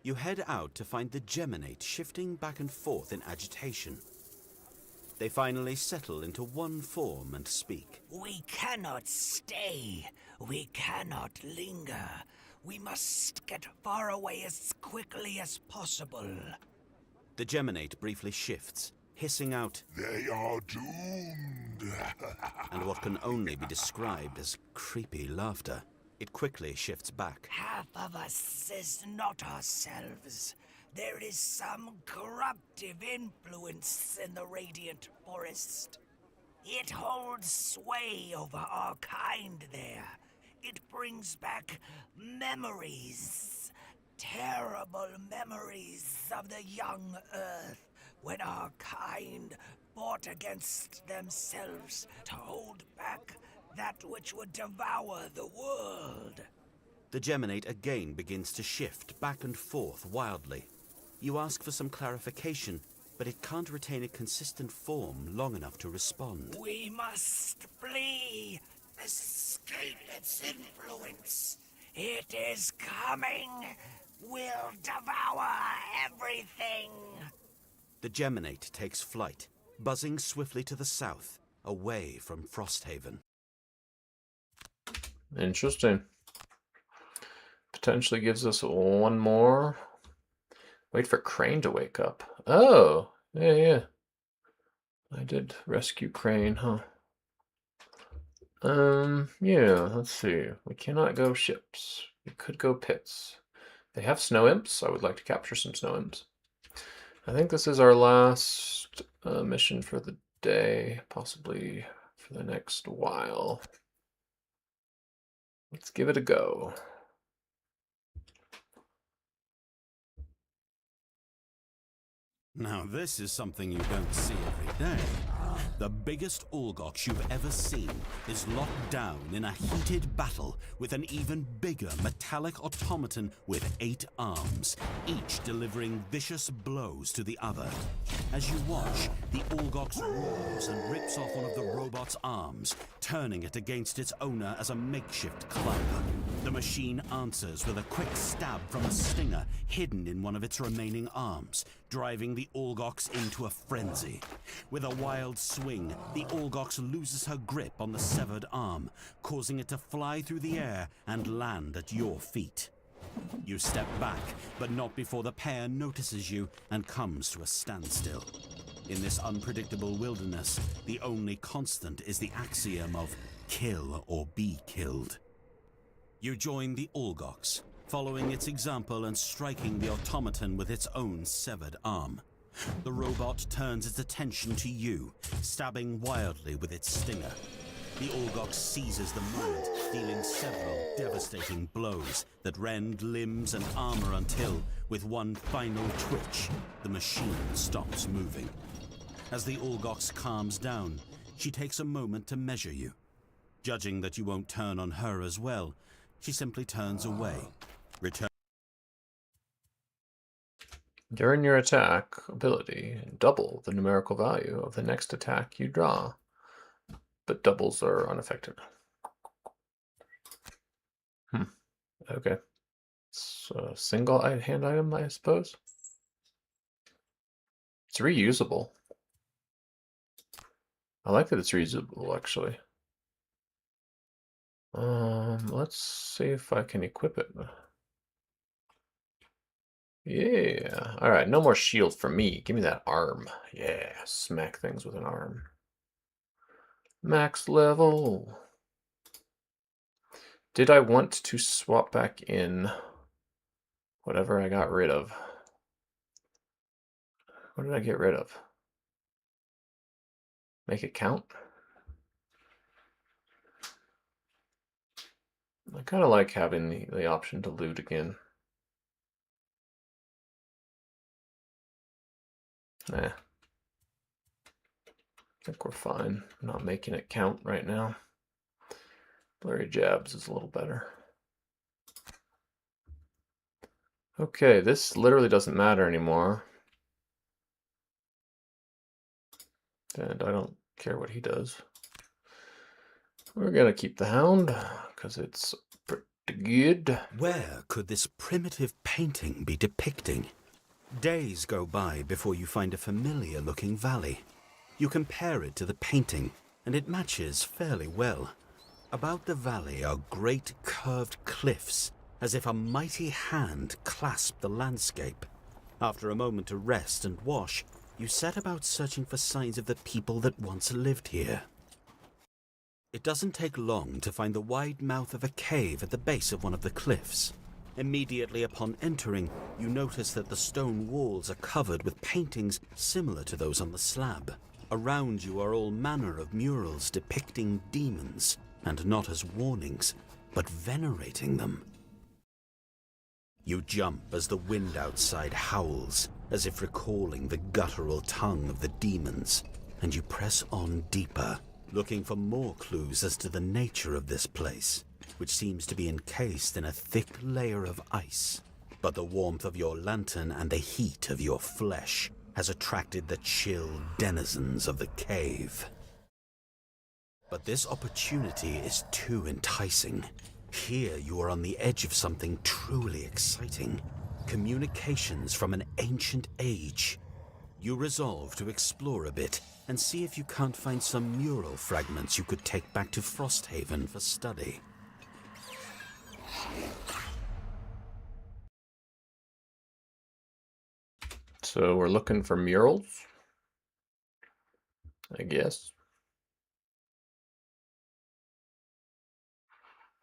You head out to find the Geminate shifting back and forth in agitation. They finally settle into one form and speak. We cannot stay. We cannot linger. We must get far away as quickly as possible. The Geminate briefly shifts, hissing out, They are doomed. and what can only be described as creepy laughter. It quickly shifts back. Half of us is not ourselves. There is some corruptive influence in the Radiant Forest. It holds sway over our kind there. It brings back memories. Terrible memories of the young Earth when our kind fought against themselves to hold back that which would devour the world. The Geminate again begins to shift back and forth wildly. You ask for some clarification, but it can't retain a consistent form long enough to respond. We must flee. Escape its influence. It is coming. We'll devour everything. The Geminate takes flight, buzzing swiftly to the south, away from Frosthaven. Interesting. Potentially gives us one more. Wait for Crane to wake up. Oh, yeah. I did rescue Crane, huh? Yeah, let's see. We cannot go ships. We could go pits. They have snow imps. I would like to capture some snow imps. I think this is our last mission for the day, possibly for the next while. Let's give it a go. Now this is something you don't see every day. The biggest Orgox you've ever seen is locked down in a heated battle with an even bigger metallic automaton with 8 arms, each delivering vicious blows to the other. As you watch, the Orgox roars and rips off one of the robot's arms, turning it against its owner as a makeshift club. The machine answers with a quick stab from a stinger hidden in one of its remaining arms, driving the Orgox into a frenzy. With a wild swing, the Orgox loses her grip on the severed arm, causing it to fly through the air and land at your feet. You step back, but not before the pair notices you and comes to a standstill. In this unpredictable wilderness, the only constant is the axiom of kill or be killed. You join the Orgox, following its example and striking the automaton with its own severed arm. The robot turns its attention to you, stabbing wildly with its stinger. The Orgox seizes the moment, dealing several devastating blows that rend limbs and armor until, with one final twitch, the machine stops moving. As the Orgox calms down, she takes a moment to measure you. Judging that you won't turn on her as well, she simply turns away. During your attack ability, double the numerical value of the next attack you draw, but doubles are unaffected. Okay. It's a single hand item, I suppose. It's reusable. I like that it's reusable, actually. Let's see if I can equip it. Yeah. All right, no more shield for me. Give me that arm. Yeah, smack things with an arm. Max level. Did I want to swap back in whatever I got rid of? What did I get rid of? Make it count? kind of like having the option to loot again. Nah. I think we're fine. I'm not making it count right now. Blurry Jabs is a little better. Okay, this literally doesn't matter anymore. And I don't care what he does. We're gonna keep the Hound, because it's pretty good. Where could this primitive painting be depicting? Days go by before you find a familiar-looking valley. You compare it to the painting, and it matches fairly well. About the valley are great curved cliffs, as if a mighty hand clasped the landscape. After a moment to rest and wash, you set about searching for signs of the people that once lived here. It doesn't take long to find the wide mouth of a cave at the base of one of the cliffs. Immediately upon entering, you notice that the stone walls are covered with paintings similar to those on the slab. Around you are all manner of murals depicting demons, and not as warnings, but venerating them. You jump as the wind outside howls, as if recalling the guttural tongue of the demons, and you press on deeper, looking for more clues as to the nature of this place, which seems to be encased in a thick layer of ice. But the warmth of your lantern and the heat of your flesh has attracted the chill denizens of the cave. But this opportunity is too enticing. Here you are on the edge of something truly exciting. Communications from an ancient age. You resolve to explore a bit and see if you can't find some mural fragments you could take back to Frosthaven for study. So we're looking for murals, I guess.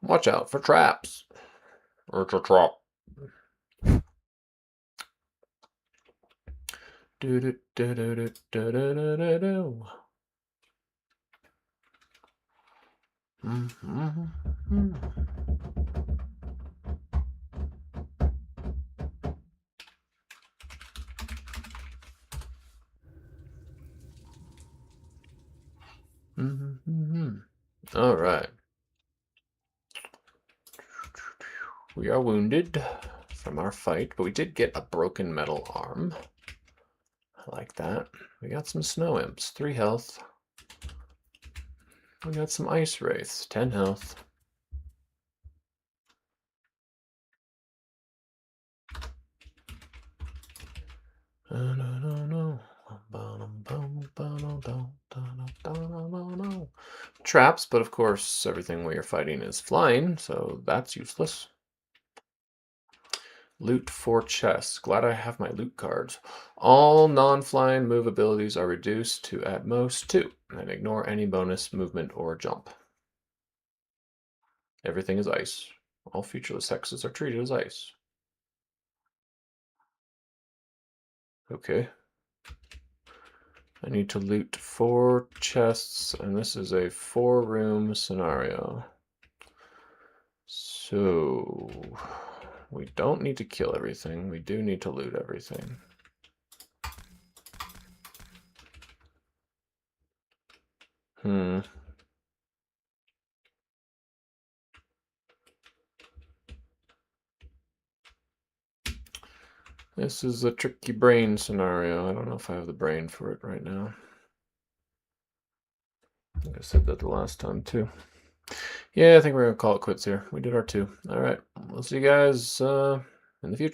Watch out for traps. It's a trap. Do do do do do do do do do do. All right. We are wounded from our fight, but we did get a broken metal arm. I like that. We got some snow imps, 3 health. We got some ice wraiths, 10 health. Traps, but of course everything we are fighting is flying, so that's useless. Loot 4 chests. Glad I have my loot cards. All non-flying move abilities are reduced to at most 2, and ignore any bonus movement or jump. Everything is ice. All featureless hexes are treated as ice. Okay. I need to loot 4 chests, and this is a 4-room scenario. So we don't need to kill everything. We do need to loot everything. This is a tricky brain scenario. I don't know if I have the brain for it right now. I think I said that the last time too. Yeah, I think we're going to call it quits here. We did our 2. All right. We'll see you guys in the future.